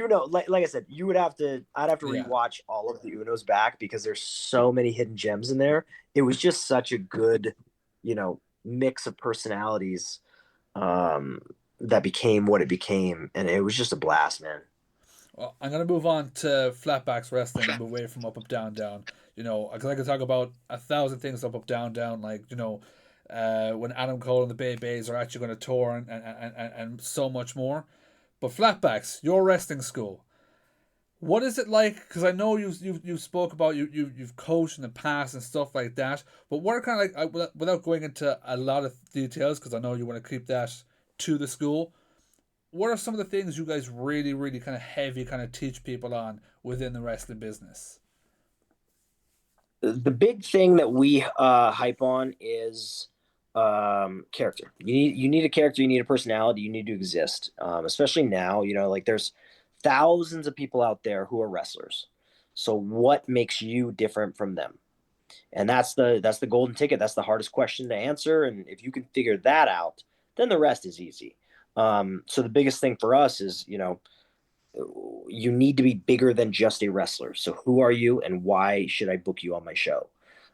know. Like I said, I'd have to rewatch all of the Unos back because there's so many hidden gems in there. It was just such a good, mix of personalities that became what it became, and it was just a blast, man. Well, I'm gonna move on to flatbacks wrestling and move away from Up, Down, Down. Because I could talk about 1,000 things Up, Down, Down. Like when Adam Cole and the Bay Bays are actually going to tour and so much more. But flatbacks, your wrestling school. What is it like? Because I know you spoke about you've coached in the past and stuff like that. But what are kind of like, without going into a lot of details, because I know you want to keep that to the school. What are some of the things you guys really, really kind of heavy kind of teach people on within the wrestling business? The big thing that we hype on is character. You need a character, you need a personality, you need to exist. Especially now, like there's thousands of people out there who are wrestlers. So what makes you different from them? And that's the golden ticket. That's the hardest question to answer. And if you can figure that out, then the rest is easy. So the biggest thing for us is, you need to be bigger than just a wrestler. So who are you and why should I book you on my show?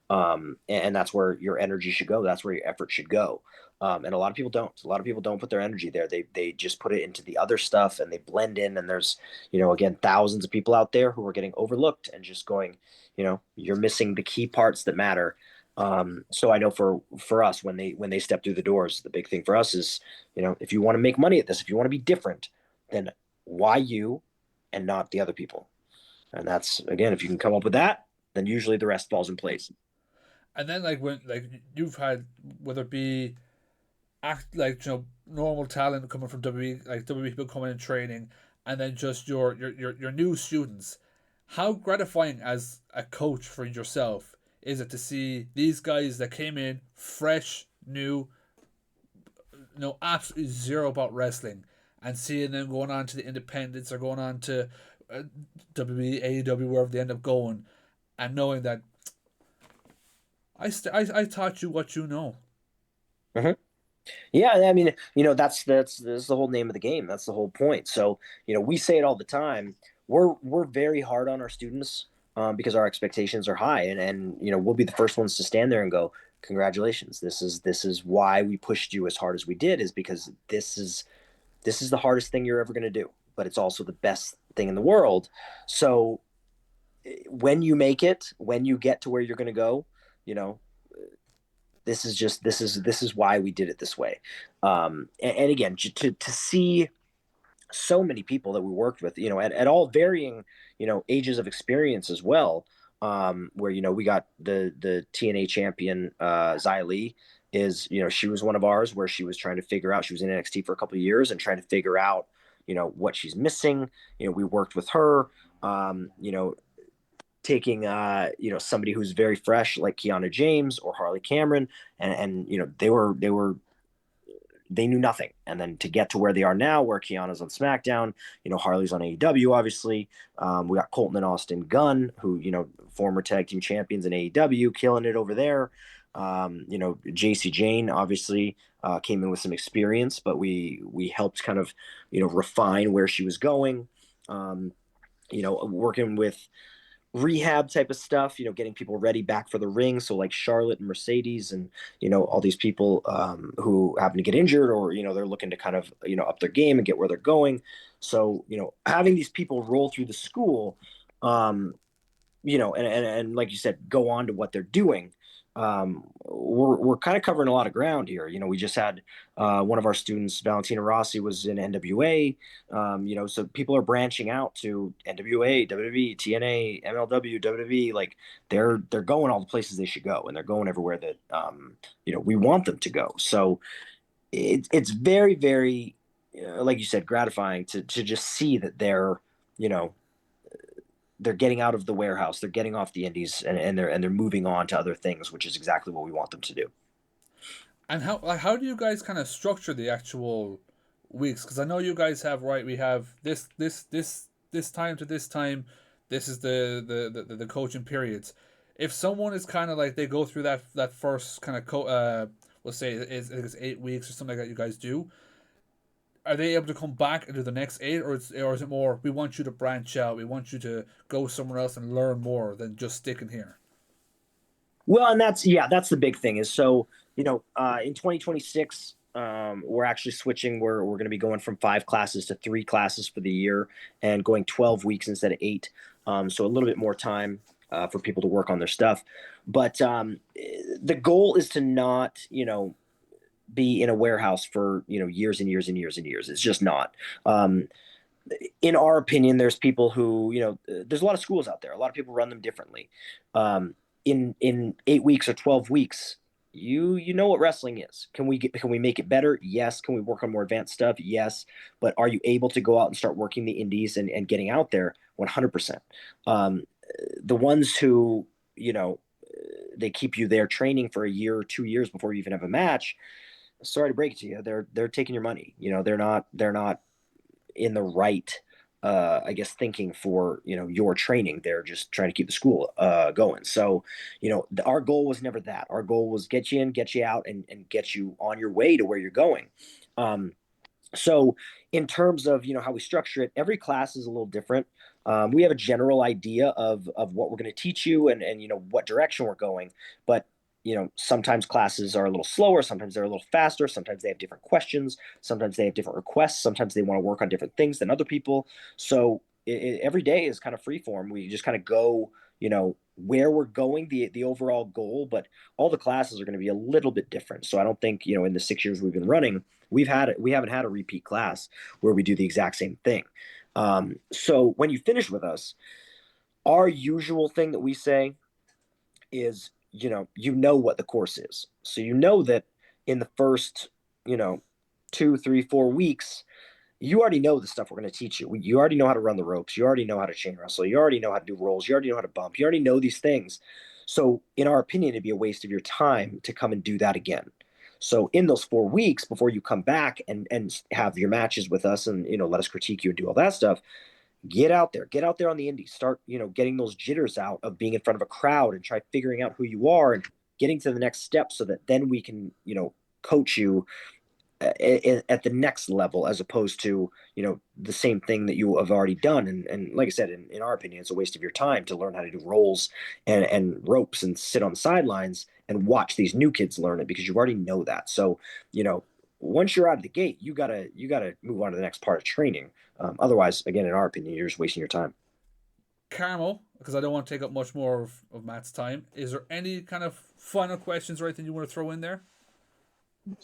And that's where your energy should go. That's where your effort should go. And a lot of people don't. A lot of people don't put their energy there. They just put it into the other stuff and they blend in. And there's, again, thousands of people out there who are getting overlooked and just going, you're missing the key parts that matter. So I know for us, when they step through the doors, the big thing for us is, if you want to make money at this, if you want to be different, then why you and not the other people? And that's, again, if you can come up with that, then usually the rest falls in place. And then when you've had, whether it be normal talent coming from WWE, like WWE people coming in training, and then just your new students, how gratifying as a coach for yourself is it to see these guys that came in fresh, new, know absolutely zero about wrestling, and seeing them going on to the independents or going on to WWE, AEW, wherever they end up going, and knowing that I taught you what you know. Mm-hmm. Yeah, I mean, that's the whole name of the game. That's the whole point. So, we say it all the time. We're very hard on our students because our expectations are high, and we'll be the first ones to stand there and go, congratulations. This is why we pushed you as hard as we did, is because this is the hardest thing you're ever going to do, but it's also the best thing in the world. So when you make it, when you get to where you're going to go, this is why we did it this way. And again, to see so many people that we worked with, at all varying, ages of experience as well. Where, we got the TNA champion, Xia Li is, she was one of ours, where she was trying to figure out, she was in NXT for a couple of years and trying to figure out, what she's missing. We worked with her, taking somebody who's very fresh like Kiana James or Harley Cameron, and they knew nothing, and then to get to where they are now, where Kiana's on SmackDown, Harley's on AEW, obviously. We got Colton and Austin Gunn, who former tag team champions in AEW, killing it over there. JC Jane obviously came in with some experience, but we helped kind of refine where she was going. Working with rehab type of stuff, getting people ready back for the ring. So like Charlotte and Mercedes and, all these people who happen to get injured, or, they're looking to kind of, up their game and get where they're going. So, having these people roll through the school, and like you said, go on to what they're doing. We're kind of covering a lot of ground here. We just had one of our students, Valentina Rossi, was in NWA. So people are branching out to NWA, WWE, TNA, MLW, WWE. Like they're going all the places they should go, and they're going everywhere that we want them to go. So it's very, very, like you said, gratifying to just see that they're getting out of the warehouse, they're getting off the indies, and they're moving on to other things, which is exactly what we want them to do. And how do you guys kind of structure the actual weeks? Because I know you guys have, right, we have this time to this time, this is the coaching periods. If someone is kind of like, they go through that first kind of we'll say it's 8 weeks or something like that you guys do, are they able to come back and do the next 8, or is it more, we want you to branch out, we want you to go somewhere else and learn more than just sticking here? Well, and that's the big thing is, so, in 2026, we're actually switching. We're going to be going from 5 classes to 3 classes for the year, and going 12 weeks instead of 8. So a little bit more time for people to work on their stuff. But the goal is to not, be in a warehouse for years and years and years and years. It's just not. In our opinion, there's people who there's a lot of schools out there. A lot of people run them differently. In 8 weeks or 12 weeks, you know what wrestling is. Can we make it better? Yes. Can we work on more advanced stuff? Yes. But are you able to go out and start working the indies and getting out there? 100%. The ones who they keep you there training for a year or 2 years before you even have a match, sorry to break it to you, they're taking your money. They're not in the right I guess thinking for, your training. They're just trying to keep the school going. So, our goal was never that. Our goal was get you in, get you out, and get you on your way to where you're going. So in terms of, how we structure it, every class is a little different. We have a general idea of what we're going to teach you and what direction we're going. But, sometimes classes are a little slower. Sometimes they're a little faster. Sometimes they have different questions. Sometimes they have different requests. Sometimes they want to work on different things than other people. So every day is kind of free form. We just kind of go, where we're going, the overall goal, but all the classes are going to be a little bit different. So I don't think, in the 6 years we've been running, we haven't had a repeat class where we do the exact same thing. So when you finish with us, our usual thing that we say is, what the course is. So that in the first, 2, 3, 4 weeks, you already know the stuff we're going to teach you. You already know how to run the ropes. You already know how to chain wrestle. You already know how to do rolls. You already know how to bump. You already know these things. So in our opinion, it'd be a waste of your time to come and do that again. So in those 4 weeks before you come back and have your matches with us and, let us critique you and do all that stuff, get out there on the indies, start, getting those jitters out of being in front of a crowd and try figuring out who you are and getting to the next step so that then we can, coach you at the next level, as opposed to the same thing that you have already done. And like I said, in our opinion, it's a waste of your time to learn how to do rolls and ropes and sit on the sidelines and watch these new kids learn it, because you already know that. So once you're out of the gate, you gotta move on to the next part of training. Otherwise, again, in our opinion, you're just wasting your time. Carmo, because I don't want to take up much more of Matt's time, is there any kind of final questions or anything you want to throw in there?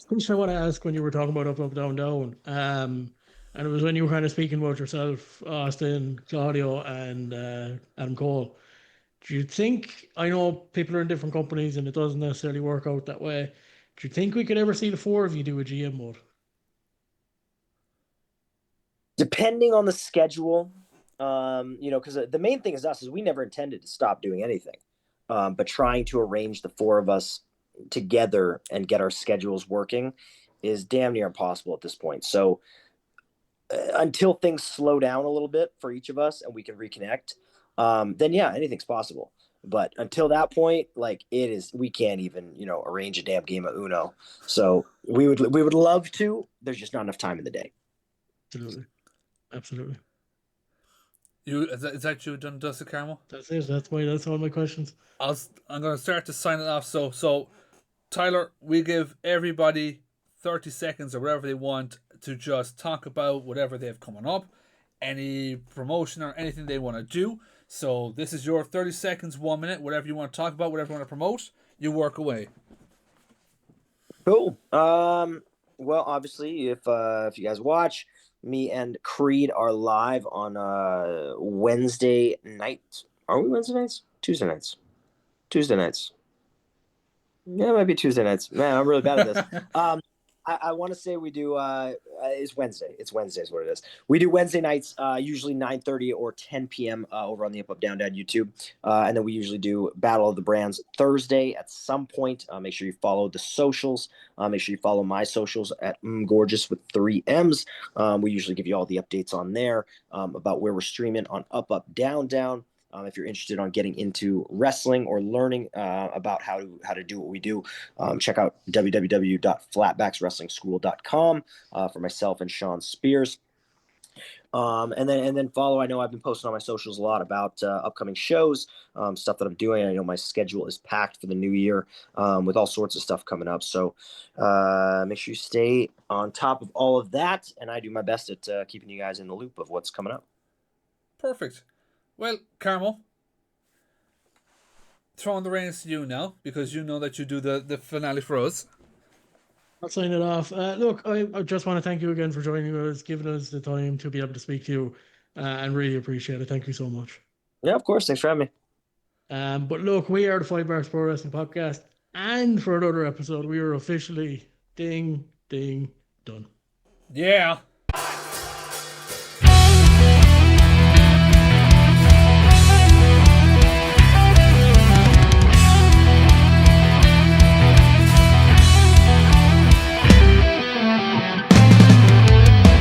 Question I want to ask when you were talking about up, up, down, down, and it was when you were kind of speaking about yourself, Austin, Claudio, and Adam Cole. Do you think, I know people are in different companies and it doesn't necessarily work out that way. Do you think we could ever see the four of you do a GM mode? Depending on the schedule, because the main thing is us is we never intended to stop doing anything, but trying to arrange the four of us together and get our schedules working is damn near impossible at this point. So until things slow down a little bit for each of us and we can reconnect, then yeah, anything's possible. But until that point, we can't even, arrange a damn game of Uno. So we would love to. There's just not enough time in the day. Absolutely. Is that you done, Dusty Carmo? That's it. That's all my questions. I'm going to start to sign it off. So Tyler, we give everybody 30 seconds or whatever they want to just talk about whatever they have coming up, any promotion or anything they want to do. So this is your 30 seconds, 1 minute, whatever you want to talk about, whatever you want to promote, you work away. Cool. Well, obviously, if you guys watch, me and Creed are live on Wednesday night. Are we Wednesday nights? Tuesday nights. Yeah, it might be Tuesday nights. Man, I'm really bad at this. I want to say we do. It's Wednesday. It's Wednesday is what it is. We do Wednesday nights, usually 9:30 or 10 p.m. Over on the UpUpDownDown YouTube, and then we usually do Battle of the Brands Thursday at some point. Make sure you follow the socials. Make sure you follow my socials at Gorgeous with 3 M's. We usually give you all the updates on there about where we're streaming on UpUpDownDown. If you're interested on getting into wrestling or learning about how to do what we do, check out www.flatbackswrestlingschool.com for myself and Sean Spears. And then follow. I know I've been posting on my socials a lot about upcoming shows, stuff that I'm doing. I know my schedule is packed for the new year with all sorts of stuff coming up. So make sure you stay on top of all of that, and I do my best at keeping you guys in the loop of what's coming up. Perfect. Well, Carmo, throwing the reins to you now, because you know that you do the finale for us. I'll sign it off. Look, I just want to thank you again for joining us, giving us the time to be able to speak to you, and really appreciate it. Thank you so much. Yeah, of course. Thanks for having me. But look, we are the FiveMarks Pro Wrestling Podcast, and for another episode, we are officially ding, done. Yeah.